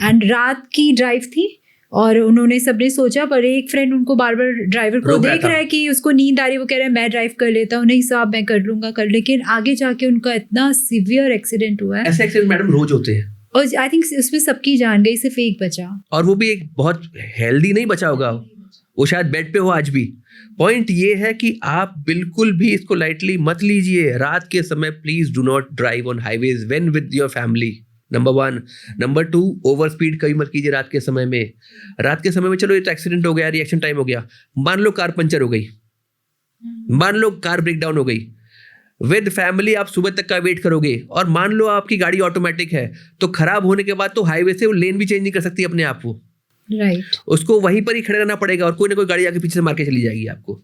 एंड रात की ड्राइव थी, और उन्होंने सबने सोचा, पर एक फ्रेंड उनको बार बार ड्राइवर को देख रहा है कि उसको नींद आ रही है, वो कह रहा है मैं ड्राइव कर लेता हूँ, नहीं साहब मैं कर लूंगा, लेकिन आगे जाके उनका इतना सीवियर एक्सीडेंट हुआ है। ऐसे एक्सीडेंट मैडम रोज होते हैं, और आई थिंक उसमें सबकी जान गई, सिर्फ एक बचा, और वो भी एक बहुत हेल्दी नहीं बचा होगा, वो शायद बेड पे हो आज भी। पॉइंट ये है कि आप बिल्कुल भी इसको लाइटली मत लीजिए। रात के समय please do not drive on highways when with your family, number 1। Number 2, over speed कभी मत कीजिए रात के समय में। रात के समय में चलो ये तो एक्सीडेंट हो गया, रिएक्शन टाइम हो गया, मान लो कार पंचर हो गई, मान लो कार ब्रेक डाउन हो गई, विद फैमिली आप सुबह तक का वेट करोगे, और मान लो आपकी गाड़ी ऑटोमेटिक है, तो खराब होने के बाद तो हाईवे से वो लेन भी चेंज नहीं कर सकती अपने आप वो, राइट। उसको वहीं पर ही खड़े रहना पड़ेगा, और कोई ना कोई गाड़ी आके पीछे से मार के चली जाएगी आपको।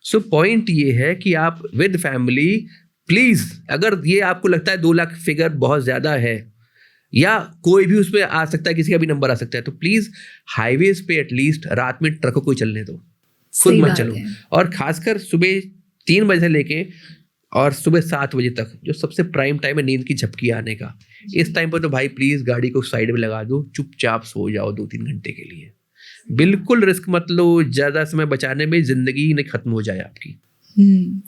सो पॉइंट ये है कि आप विद फैमिली प्लीज, अगर ये आपको लगता है 2 लाख फिगर बहुत ज्यादा है या कोई भी उसमें आ सकता है, किसी का भी नंबर आ सकता है, तो प्लीज हाईवेज पे एटलीस्ट रात में ट्रकों को चलने दो, खुद सही मत बात चलो। है। और खासकर सुबह 3 बजे से लेके और सुबह 7 बजे तक जो सबसे प्राइम टाइम है नींद की झपकी आने का, इस टाइम पर तो भाई प्लीज गाड़ी को साइड में लगा दो, चुपचाप सो जाओ 2-3 घंटे के लिए। बिल्कुल रिस्क मत लो, ज्यादा समय बचाने में जिंदगी ही नहीं खत्म हो जाए आपकी।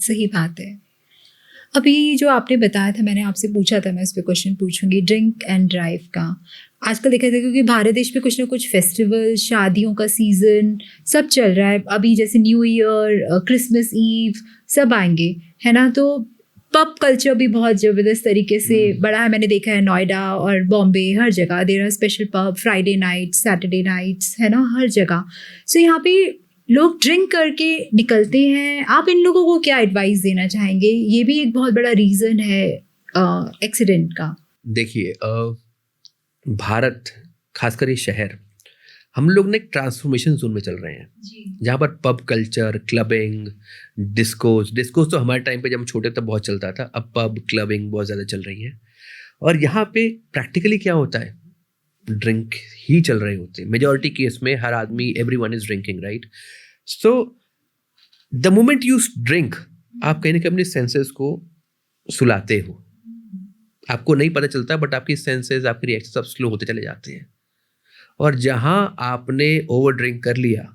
सही बात है। अभी जो आपने बताया था, मैंने आपसे पूछा था, मैं इस पे क्वेश्चन पूछूंगी, ड्रिंक एंड ड्राइव का। आजकल देखा जाए क्योंकि भारत देश में कुछ ना कुछ फेस्टिवल, शादियों का सीजन सब चल रहा है, अभी जैसे न्यू ईयर, क्रिसमस ईव सब आएंगे, है ना। तो पब कल्चर भी बहुत ज़बरदस्त तरीके से बढ़ा है। मैंने देखा है नोएडा और बॉम्बे, हर जगह there are special pub, Friday nights, Saturday nights, है ना, हर जगह। सो यहाँ पे लोग ड्रिंक करके निकलते हैं। आप इन लोगों को क्या एडवाइस देना चाहेंगे? ये भी एक बहुत बड़ा रीज़न है एक्सीडेंट का। देखिए भारत, खासकर ये शहर, हम लोग ने एक ट्रांसफॉर्मेशन जोन में चल रहे हैं, जहाँ पर पब कल्चर, क्लबिंग, डिस्कोज तो हमारे टाइम पे जब हम छोटे तब बहुत चलता था, अब पब क्लबिंग बहुत ज़्यादा चल रही है। और यहाँ पे प्रैक्टिकली क्या होता है, ड्रिंक ही चल रहे होते हैं मेजॉरिटी केस में। हर आदमी, everyone is drinking, right. So the moment you drink, आप कहीं ना कहीं अपने सेंसेस को सुलाते हो, आपको नहीं पता चलता, बट आपकी सेंसेस, आपके रिएक्शन सब स्लो होते चले जाते हैं। और जहां आपने ओवर ड्रिंक कर लिया,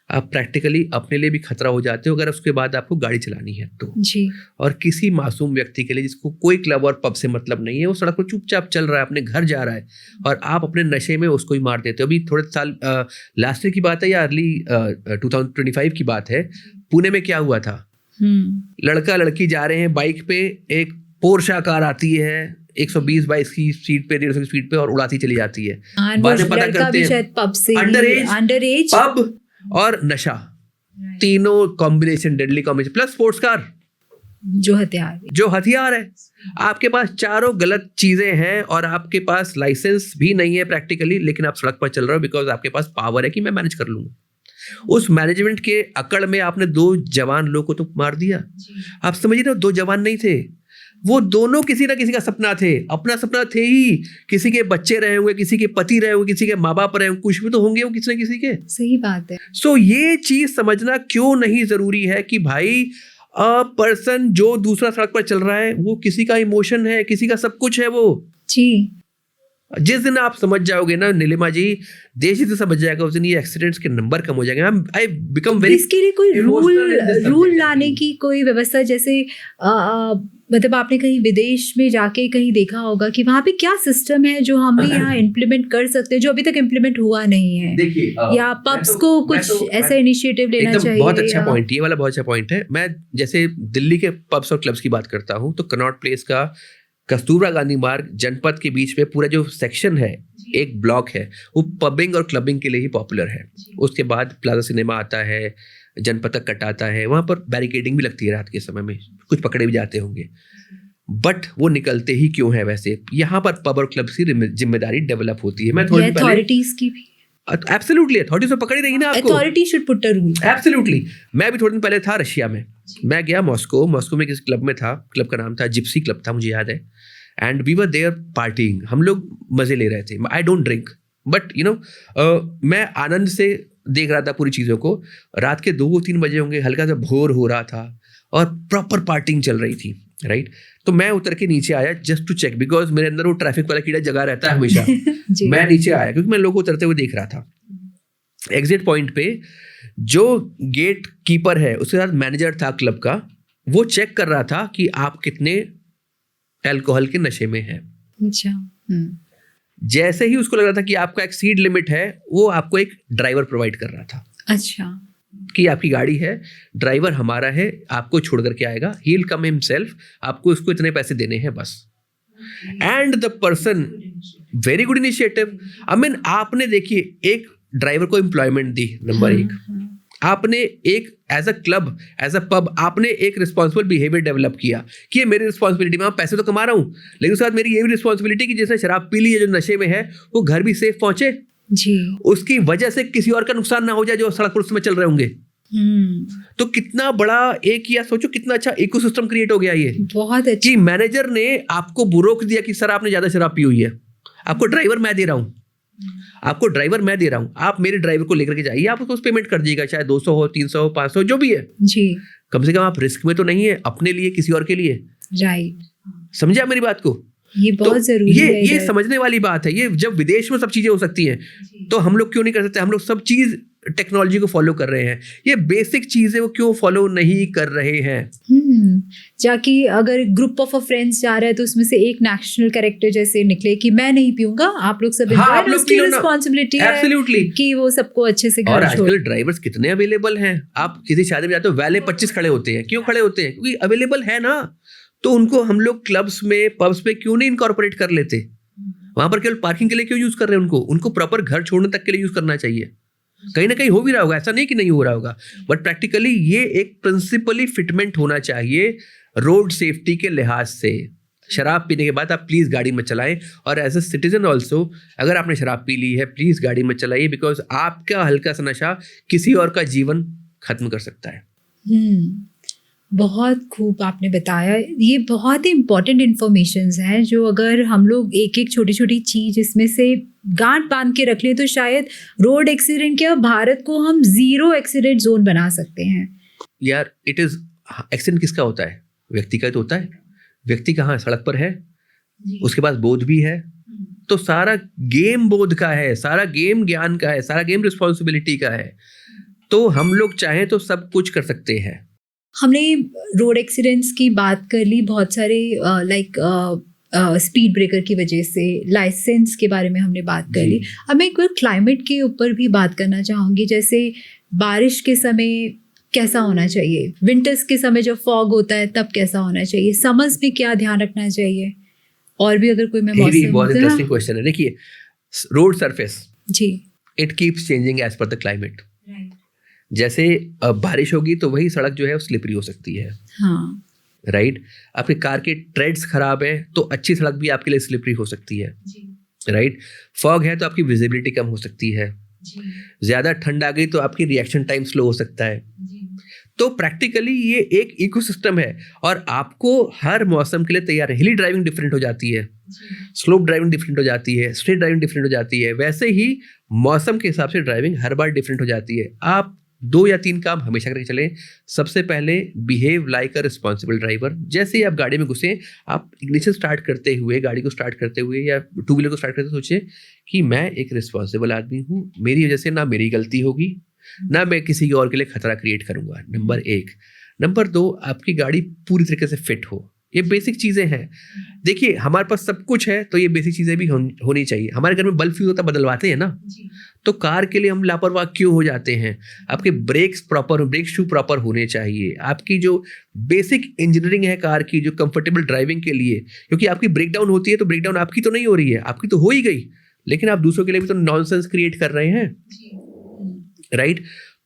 आप प्रैक्टिकली अपने लिए भी खतरा हो जाते हो अगर उसके बाद आपको गाड़ी चलानी है तो जी। और किसी मासूम व्यक्ति के लिए जिसको कोई क्लब और पब से मतलब नहीं है, वो सड़क पर चुपचाप चल रहा है, अपने घर जा रहा है, और आप अपने नशे में उसको ही मार देते हो। अभी थोड़े साल लास्ट ईयर की बात है या अर्ली 2025 की बात है, पुणे में क्या हुआ था, लड़का लड़की जा रहे हैं बाइक पे, एक पोर्शा कार आती है 120-22 की स्पीड पे, 150 की स्पीड पे, और उड़ाती चली जाती है। बाद में पता करते हैं पब से अंडर एज, पब और नशा, तीनों combination, deadly combination, plus sports car जो हथियार है। आपके पास चारों गलत चीजें हैं और आपके पास लाइसेंस भी नहीं है प्रैक्टिकली, लेकिन आप सड़क पर चल रहे हो बिकॉज आपके पास पावर है कि मैं मैनेज कर लूंगा। उस मैनेजमेंट के अकड़ में आपने 2 जवान लोगों को तो मार दिया। आप समझिए ना, 2 जवान नहीं थे, वो दोनों किसी ना किसी का सपना थे, अपना सपना थे ही, किसी के बच्चे रहे होंगे, किसी के पति रहे होंगे, किसी के माँ बाप रहे होंगे, कुछ भी तो होंगे वो किसी ना किसी के। सही बात है। सो ये चीज समझना क्यों नहीं जरूरी है कि भाई पर्सन जो दूसरा सड़क पर चल रहा है वो किसी का इमोशन है, किसी का सब कुछ है वो जी। जिस दिन आप समझ जाओगे ना नीलिमा जी, देश ही तो समझ जाएगा, उस दिन ये एक्सीडेंट्स के नंबर कम हो जाएंगे। आई बिकम वेरी, इसके लिए कोई रूल लाने की कोई व्यवस्था, जैसे मतलब आपने कहीं विदेश में जाके कहीं देखा होगा कि वहाँ पे क्या सिस्टम है जो हम भी यहाँ इम्प्लीमेंट कर सकते हैं, जो अभी तक इम्प्लीमेंट हुआ नहीं है। देखिए या पब्स को कुछ ऐसा इनिशिएटिव लेना चाहिए। बहुत अच्छा पॉइंट, ये वाला बहुत अच्छा पॉइंट है। मैं जैसे दिल्ली के पब्स और क्लब्स की बात करता हूँ, तो कनॉट प्लेस का कस्तूरबा गांधी मार्ग जनपद के बीच में पूरा जो सेक्शन है, एक ब्लॉक है, वो पबिंग और क्लबिंग के लिए ही पॉपुलर है। उसके बाद प्लाजा सिनेमा आता है, जनपद तक कट आता है, वहाँ पर बैरिकेडिंग भी लगती है रात के समय में, कुछ पकड़े भी जाते होंगे, बट वो निकलते ही क्यों है? वैसे यहाँ पर पब और क्लब की जिम्मेदारी डेवलप होती है। मैं थोड़ी अथॉरिटीज की भी, एब्सोल्युटली अथॉरिटीज तो पकड़ी रही ना आपको, authority should put a rule. Absolutely. मैं भी थोड़े दिन पहले था रशिया में, मैं गया मॉस्को में किसी क्लब में था, क्लब का नाम था जिप्सी क्लब था, मुझे याद है, and we were there partying, हम लोग मजे ले रहे थे। I don't drink, but you know मैं आनंद से देख रहा था पूरी चीज़ों को। रात के 2-3 बजे होंगे, हल्का सा भोर हो रहा था और प्रॉपर पार्टिंग चल रही थी, राइट। तो मैं उतर के नीचे आया जस्ट टू चेक, बिकॉज मेरे अंदर वो ट्रैफिक वाला कीड़ा जगा रहता है हमेशा। मैं नीचे आया क्योंकि मैं लोगों को उतरते हुए देख रहा था। एग्जिट पॉइंट पे जो गेट कीपर है, उसके साथ मैनेजर था क्लब का, वो चेक कर रहा था कि आप कितने अल्कोहल के नशे में हैं। अच्छा। जैसे ही उसको लग रहा था कि आपका एक सीट लिमिट है, वो आपको एक ड्राइवर प्रोवाइड कर रहा था। अच्छा, कि आपकी गाड़ी है, ड्राइवर हमारा है, आपको छोड़ करके आएगा, ही विल कम हिमसेल्फ, आपको उसको इतने पैसे देने हैं बस। And the person, very good initiative. I mean, आपने देखिए एक ड्राइवर को एम्प्लॉयमेंट दी, नंबर 1, आपने एक as a club, as a pub, आपने एक रिस्पॉन्सिबल बिहेवियर डेवलप किया कि ये मेरी रिस्पॉन्सिबिलिटी, मैं पैसे तो कमा रहा हूँ, लेकिन उसके बाद मेरी ये भी रिस्पॉन्सिबिलिटी कि जिसने शराब पी ली है, जो नशे में है, वो घर भी सेफ पहुंचे जी, उसकी वजह से किसी और का नुकसान ना हो जाए जो सड़क पर उस समय चल रहे होंगे। तो कितना बड़ा एक, या सोचो कितना अच्छा इकोसिस्टम क्रिएट हो गया ये, बहुत अच्छा। कि मैनेजर ने आपको रोक दिया कि सर आपने ज्यादा शराब पी हुई है, आपको ड्राइवर मैं दे रहा हूँ, आपको ड्राइवर मैं दे रहा हूँ, आप मेरे ड्राइवर को लेकर के जाइए, आप उसको पेमेंट कर दीजिएगा, चाहे 200 हो, 300 हो, 500 जो भी है जी। कम से कम आप रिस्क में तो नहीं है अपने लिए, किसी और के लिए। राइट, समझे आप मेरी बात को? ये बहुत तो जरूरी है। ये समझने वाली बात है। ये जब विदेश में सब चीजें हो सकती हैं तो हम लोग क्यों नहीं कर सकते? हम लोग सब चीज टेक्नोलॉजी को फॉलो कर रहे हैं, ये बेसिक चीजें वो क्यों फॉलो नहीं कर रहे हैं? जाकि अगर ग्रुप ऑफ फ्रेंड्स जा रहे हैं तो उसमें से एक नेशनल कैरेक्टर जैसे निकले कि मैं नहीं पीऊंगा, आप लोग सब हाँ, आप लोग उसकी पी लो ना। रिस्पॉन्सिबिलिटी है Absolutely. कि वो सबको अच्छे से और घर छोड़। आजकल ड्राइवर्स कितने अवेलेबल हैं। आप किसी शादी में जाते हो, वैले 25 खड़े होते हैं। क्यों खड़े होते हैं? क्योंकि अवेलेबल है ना। तो उनको हम लोग क्लब्स में, पब्स में क्यों नहीं इनकॉर्पोरेट कर लेते? वहां पर केवल पार्किंग के लिए क्यों यूज कर रहे हैं? उनको प्रॉपर घर छोड़ने तक के लिए यूज करना चाहिए। कहीं ना कहीं हो भी रहा होगा, ऐसा नहीं कि नहीं हो रहा होगा, बट प्रैक्टिकली ये एक प्रिंसिपली फिटमेंट होना चाहिए रोड सेफ्टी के लिहाज से। शराब पीने के बाद आप प्लीज गाड़ी मत चलाएं, और एज ए सिटीजन ऑल्सो अगर आपने शराब पी ली है प्लीज गाड़ी मत चलाइए, बिकॉज आपका हल्का सा नशा किसी और का जीवन खत्म कर सकता है। बहुत खूब आपने बताया। ये बहुत ही इम्पोर्टेंट इन्फॉर्मेशंस हैं जो अगर हम लोग एक एक छोटी छोटी चीज़ इसमें से गांठ बांध के रख लें तो शायद रोड एक्सीडेंट के भारत को हम 0 एक्सीडेंट जोन बना सकते हैं। यार इट इज, एक्सीडेंट किसका होता है? व्यक्ति का तो होता है। व्यक्ति कहाँ? सड़क पर है, उसके पास बोध भी है, तो सारा गेम बोध का है, सारा गेम ज्ञान का है, सारा गेम रिस्पॉन्सिबिलिटी का है। तो हम लोग चाहें तो सब कुछ कर सकते हैं। हमने रोड एक्सीडेंट्स की बात कर ली, बहुत सारे लाइक स्पीड ब्रेकर की वजह से, लाइसेंस के बारे में हमने बात कर ली। अब मैं एक बार क्लाइमेट के ऊपर भी बात करना चाहूँगी। जैसे बारिश के समय कैसा होना चाहिए, विंटर्स के समय जब फॉग होता है तब कैसा होना चाहिए, समर्स में क्या ध्यान रखना चाहिए, और भी अगर कोई मैं मौसम। बहुत इंटरेस्टिंग क्वेश्चन है। देखिए, रोड सरफेस जी, it keeps changing as per the climate. जैसे बारिश होगी तो वही सड़क जो है वो स्लिपरी हो सकती है। हाँ, राइट। आपके कार के ट्रेड्स खराब है तो अच्छी सड़क भी आपके लिए स्लिपरी हो सकती है। राइट। फॉग है तो आपकी विजिबिलिटी कम हो सकती है। ज्यादा ठंड आ गई तो आपकी रिएक्शन टाइम स्लो हो सकता है। तो प्रैक्टिकली ये एक इकोसिस्टम है और आपको हर मौसम के लिए तैयार है। हिली ड्राइविंग डिफरेंट हो जाती है, स्लोप ड्राइविंग डिफरेंट हो जाती है, स्ट्रेट ड्राइविंग डिफरेंट हो जाती है। वैसे ही मौसम के हिसाब से ड्राइविंग हर बार डिफरेंट हो जाती है। आप 2 या 3 काम हमेशा करके चलें। सबसे पहले behave like a responsible driver. जैसे ही आप गाड़ी में घुसे, आप इग्निशन स्टार्ट करते हुए, गाड़ी को स्टार्ट करते हुए या टू व्हीलर को स्टार्ट करते हुए सोचिए कि मैं एक रिस्पॉन्सिबल आदमी हूँ, मेरी वजह से ना मेरी गलती होगी ना मैं किसी और के लिए खतरा क्रिएट करूंगा। नंबर 1। नंबर 2, आपकी गाड़ी पूरी तरीके से फिट हो। ये बेसिक चीज़ें हैं। देखिए, हमारे पास सब कुछ है तो ये बेसिक चीज़ें भी होनी चाहिए। हमारे घर में बल्ब फ्यूज होता बदलवाते हैं ना, तो कार के लिए हम लापरवाह क्यों हो जाते हैं? आपके ब्रेक शू प्रॉपर होने चाहिए। आपकी जो बेसिक इंजीनियरिंग है कार की, जो कंफर्टेबल ड्राइविंग के लिए, क्योंकि आपकी ब्रेकडाउन होती है तो ब्रेकडाउन आपकी तो नहीं हो रही है, आपकी तो हो ही गई, लेकिन आप दूसरों के लिए भी तो नॉनसेंस क्रिएट कर रहे हैं। राइट।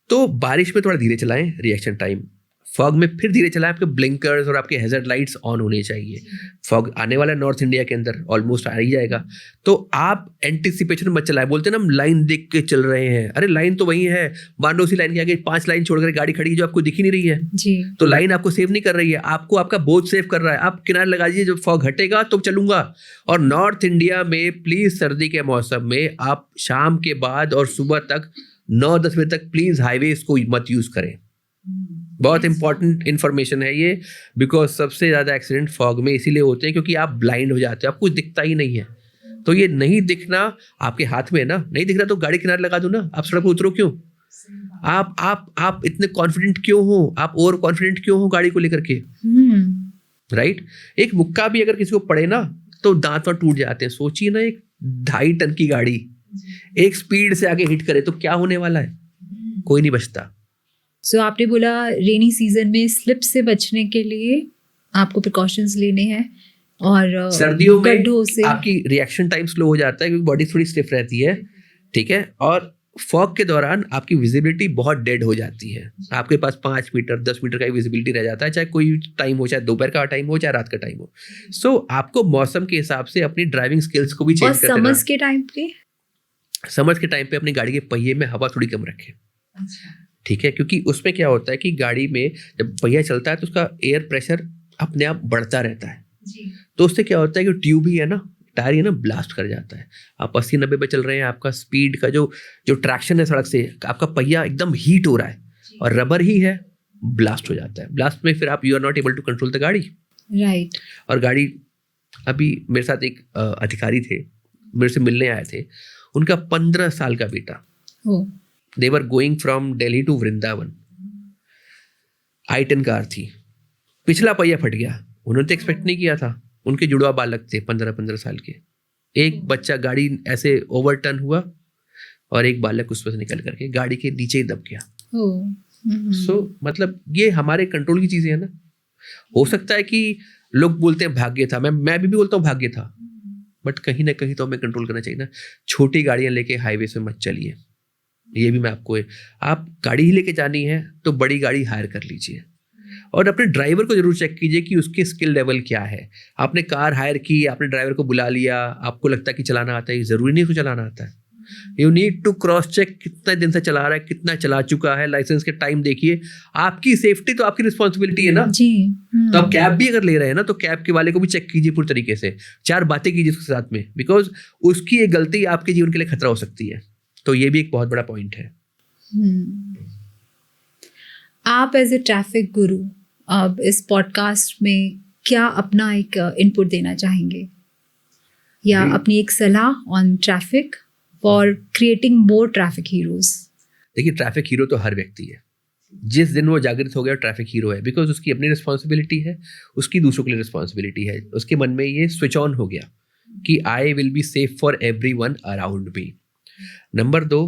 तो बारिश में थोड़ा धीरे चलाएं, रिएक्शन टाइम। फॉग में फिर धीरे चलाएं, आपके ब्लिंकर्स और आपके हैजर्ड लाइट्स ऑन होने चाहिए। फॉग आने वाला है नॉर्थ इंडिया के अंदर, ऑलमोस्ट आ ही जाएगा, तो आप एंटिसिपेशन मत चलाएं। बोलते हैं ना हम लाइन देख के चल रहे हैं, अरे लाइन तो वही है, बांडोसी लाइन के आगे 5 लाइन छोड़कर गाड़ी खड़ी है जो आपको दिख ही नहीं रही है जी। तो लाइन आपको सेव नहीं कर रही है, आपको आपका बोझ सेव कर रहा है। आप किनारे लगा दीजिए, जब फॉग हटेगा तो चलूंगा। और नॉर्थ इंडिया में प्लीज सर्दी के मौसम में आप शाम के बाद और सुबह तक 9-10 बजे तक प्लीज हाईवेज को मत यूज करें। बहुत इंपॉर्टेंट इंफॉर्मेशन है ये, बिकॉज सबसे ज्यादा एक्सीडेंट फॉग में इसीलिए होते हैं क्योंकि आप ब्लाइंड हो जाते हो, आपको कुछ दिखता ही नहीं है। तो ये नहीं दिखना आपके हाथ में है ना, नहीं दिख रहा तो गाड़ी किनारे लगा दो ना, आप सड़क पर उतरो क्यों? आप इतने कॉन्फिडेंट क्यों हो? आप ओवर कॉन्फिडेंट क्यों हो गाड़ी को लेकर के? राइट। एक मुक्का भी अगर किसी को पड़े ना तो दांत वांत टूट जाते हैं। सोचिए ना, एक 2.5 टन की गाड़ी एक स्पीड से आगे हिट करे तो क्या होने वाला है? कोई नहीं बचता। सो आपने बोला रेनी सीजन में स्लिप से बचने के लिए आपको प्रिकॉशंस लेने हैं, और सर्दियों में आपकी रिएक्शन टाइम स्लो हो जाता है क्योंकि बॉडी थोड़ी स्टिफ रहती है, ठीक है। और फॉग के दौरान आपकी विजिबिलिटी बहुत डेड हो जाती है। आपके पास 5 मीटर 10 मीटर का विजिबिलिटी रह जाता है, चाहे कोई टाइम हो, चाहे दोपहर का टाइम हो, चाहे रात का टाइम हो। सो आपको मौसम के हिसाब से अपनी ड्राइविंग स्किल्स को भी चेंज करते रहना। समर्स के टाइम पे अपनी गाड़ी के पहिए में हवा थोड़ी कम रखें। ठीक है, क्योंकि उसमें क्या होता है कि गाड़ी में जब पहिया चलता है तो उसका एयर प्रेशर अपने आप बढ़ता रहता है जी। तो उससे क्या होता है कि ट्यूब ही है ना, टायर ही है ना, ब्लास्ट कर जाता है। आप 80-90 पे चल रहे हैं, आपका स्पीड का जो जो ट्रैक्शन है सड़क से, आपका पहिया एकदम हीट हो रहा है और रबर ही है, ब्लास्ट हो जाता है। ब्लास्ट में फिर आप you are not able to control the गाड़ी। राइट। और गाड़ी, अभी मेरे साथ एक अधिकारी थे, मेरे से मिलने आए थे, उनका 15 साल का बेटा, oh. They were going from Delhi to Vrindavan, i10 car थी, पिछला पहिया फट गया। उन्होंने तो एक्सपेक्ट नहीं किया था, उनके जुड़वा बालक थे 15-15 साल के, एक बच्चा गाड़ी ऐसे ओवरटर्न हुआ और एक बालक उस पर से निकल करके गाड़ी के नीचे ही दब गया। सो मतलब ये हमारे कंट्रोल की चीजें है ना। हो सकता है कि लोग बोलते हैं भाग्य था, मैं भी बोलता हूँ भाग्य था, बट कहीं ना कहीं तो हमें कंट्रोल करना चाहिए ना। छोटी गाड़ियां लेके हाईवे से मत चलिए, ये भी मैं आपको, आप गाड़ी ही लेके जानी है तो बड़ी गाड़ी हायर कर लीजिए और अपने ड्राइवर को जरूर चेक कीजिए कि उसके स्किल लेवल क्या है। आपने कार हायर की, आपने ड्राइवर को बुला लिया, आपको लगता है कि चलाना आता है, जरूरी नहीं उसको चलाना आता है। You need to cross check, कितना दिन से चला रहा है, कितना चला चुका है, लाइसेंस के टाइम देखिए। आपकी सेफ्टी तो आपकी रिस्पॉन्सिबिलिटी है ना जी। तो आप कैब भी अगर ले रहे हैं ना तो कैब के वाले को भी चेक कीजिए पूरी तरीके से, 4 बातें कीजिए उसके साथ में, बिकॉज उसकी एक गलती आपके जीवन के लिए खतरा हो सकती है। तो ये भी एक बहुत बड़ा पॉइंट है। आप एज ए ट्रैफिक गुरु अब इस पॉडकास्ट में क्या अपना एक इनपुट देना चाहेंगे या अपनी एक सलाह on traffic for creating more traffic heroes? देखिए, ट्रैफिक हीरो तो हर व्यक्ति है। जिस दिन वो जागृत हो गया ट्रैफिक हीरो है, बिकॉज उसकी अपनी रिस्पॉन्सिबिलिटी है, उसकी दूसरों के लिए रिस्पॉन्सिबिलिटी है। उसके मन में ये स्विच ऑन हो गया कि I will be safe for everyone around me. Number 2,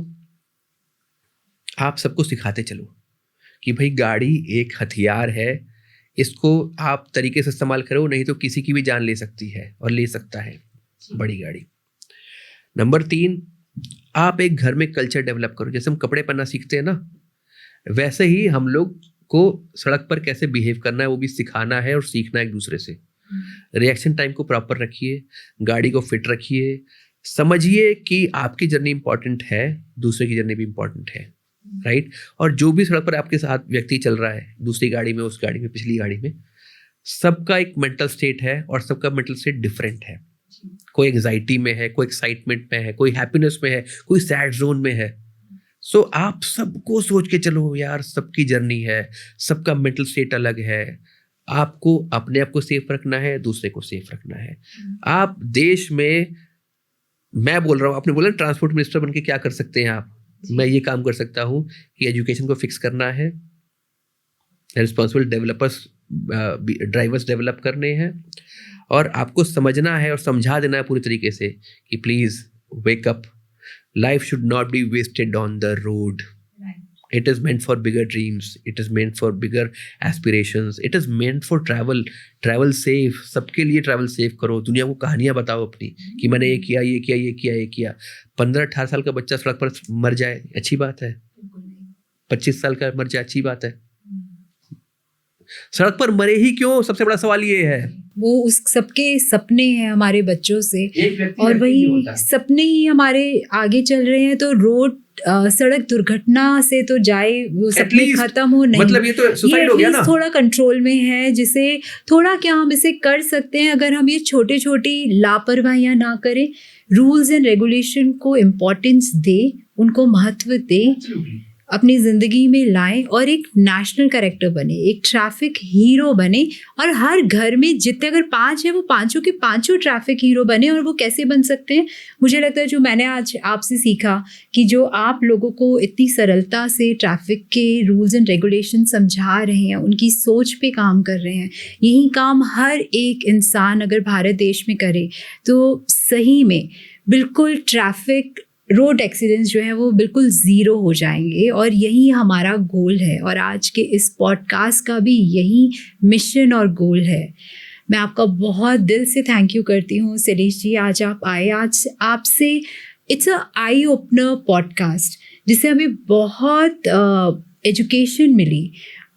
आप सबको सिखाते चलो कि भाई गाड़ी एक हथियार है, इसको आप तरीके से इस्तेमाल करो, नहीं तो किसी की भी जान ले सकती है और ले सकता है बड़ी गाड़ी। नंबर 3, आप एक घर में कल्चर डेवलप करो। जैसे हम कपड़े पहनना सीखते हैं ना, वैसे ही हम लोग को सड़क पर कैसे बिहेव करना है वो भी सिखाना है और सीखना है एक दूसरे से। रिएक्शन टाइम को प्रॉपर रखिए, गाड़ी को फिट रखिए, समझिए कि आपकी जर्नी इंपॉर्टेंट है, दूसरे की जर्नी भी इंपॉर्टेंट है, राइट। और जो भी सड़क पर आपके साथ व्यक्ति चल रहा है, दूसरी गाड़ी में, उस गाड़ी में, पिछली गाड़ी में, सबका एक मेंटल स्टेट है और सबका मेंटल स्टेट डिफरेंट है। कोई एंग्जाइटी में है, कोई एक्साइटमेंट में है, कोई हैप्पीनेस में है, कोई सैड जोन में है। सो आप सबको सोच के चलो यार, सबकी जर्नी है, सबका मेंटल स्टेट अलग है। आपको अपने आप को सेफ रखना है, दूसरे को सेफ रखना है। आप देश में, मैं बोल रहा हूँ, आपने बोला ट्रांसपोर्ट मिनिस्टर बन के क्या कर सकते हैं आप, मैं ये काम कर सकता हूँ कि एजुकेशन को फिक्स करना है, रिस्पॉन्सिबल डेवलपर्स, ड्राइवर्स डेवलप करने हैं, और आपको समझना है और समझा देना है पूरी तरीके से कि please wake up, life should not be wasted on the road. It is meant for bigger dreams. It is meant for bigger aspirations. It is meant for travel. Travel safe. सबके लिए travel safe करो। दुनिया को कहानियां बताओ अपनी कि मैंने ये किया, ये किया, ये किया, ये किया। 15-18 साल का बच्चा सड़क पर मर जाए, अच्छी बात है। 25 साल का मर जाए, अच्छी बात है। सड़क पर मरे ही क्यों, सबसे बड़ा सवाल ये है। वो उस सबके सपने हैं हमारे बच्चों से, और वही सपने ही हमारे आगे चल रहे हैं। तो रोड सड़क दुर्घटना से तो जाए, वो सपने खत्म हो नहीं, मतलब ये तो सुसाइड हो गया ना। थोड़ा कंट्रोल में है, जिसे थोड़ा क्या हम इसे कर सकते हैं अगर हम ये छोटे छोटी लापरवाहियां ना करें, रूल्स एंड रेगुलेशन को इम्पोर्टेंस दे, उनको महत्व दे, अपनी ज़िंदगी में लाएं और एक नेशनल कैरेक्टर बने, एक ट्रैफिक हीरो बने। और हर घर में जितने अगर 5 है, वो पांचों के पांचों ट्रैफिक हीरो बने। और वो कैसे बन सकते हैं, मुझे लगता है जो मैंने आज आपसे सीखा कि जो आप लोगों को इतनी सरलता से ट्रैफिक के रूल्स एंड रेगुलेशन समझा रहे हैं, उनकी सोच पे काम कर रहे हैं, यही काम हर एक इंसान अगर भारत देश में करे तो सही में बिल्कुल ट्रैफिक, रोड एक्सीडेंट्स जो है वो बिल्कुल ज़ीरो हो जाएंगे। और यही हमारा गोल है, और आज के इस पॉडकास्ट का भी यही मिशन और गोल है। मैं आपका बहुत दिल से थैंक यू करती हूँ शैलेश जी, आज आप आए। आज आपसे it's a eye opener podcast, जिससे हमें बहुत एजुकेशन मिली।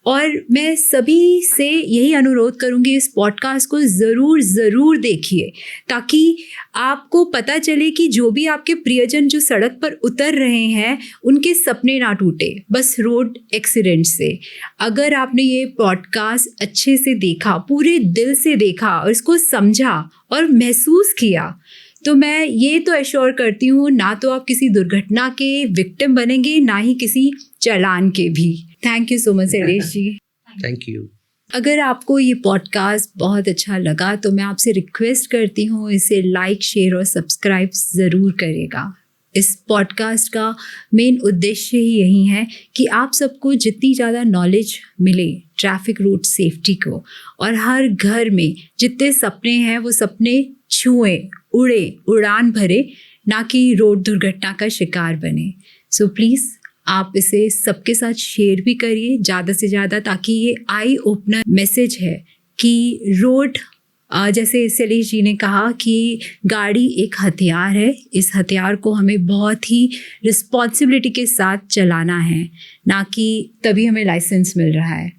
और मैं सभी से यही अनुरोध करूँगी, इस पॉडकास्ट को ज़रूर देखिए, ताकि आपको पता चले कि जो भी आपके प्रियजन जो सड़क पर उतर रहे हैं उनके सपने ना टूटे बस रोड एक्सीडेंट से। अगर आपने ये पॉडकास्ट अच्छे से देखा, पूरे दिल से देखा और इसको समझा और महसूस किया, तो मैं ये तो एश्योर करती हूँ, ना तो आप किसी दुर्घटना के विक्टिम बनेंगे, ना ही किसी चालान के भी। Thank you so much Shailesh ji. Thank you. अगर आपको ये पॉडकास्ट बहुत अच्छा लगा तो मैं आपसे रिक्वेस्ट करती हूँ, इसे लाइक, शेयर और सब्सक्राइब ज़रूर करेगा। इस पॉडकास्ट का मेन उद्देश्य ही यही है कि आप सबको जितनी ज़्यादा नॉलेज मिले ट्रैफिक रूट सेफ्टी को, और हर घर में जितने सपने हैं वो सपने छुएं, उड़े, उड़ान भरे, ना कि रोड दुर्घटना का शिकार बने। सो प्लीज़ आप इसे सबके साथ शेयर भी करिए ज़्यादा से ज़्यादा, ताकि ये आई ओपनर मैसेज है कि रोड, जैसे शैलेश जी ने कहा कि गाड़ी एक हथियार है, इस हथियार को हमें बहुत ही रिस्पॉन्सिबिलिटी के साथ चलाना है, ना कि तभी हमें लाइसेंस मिल रहा है।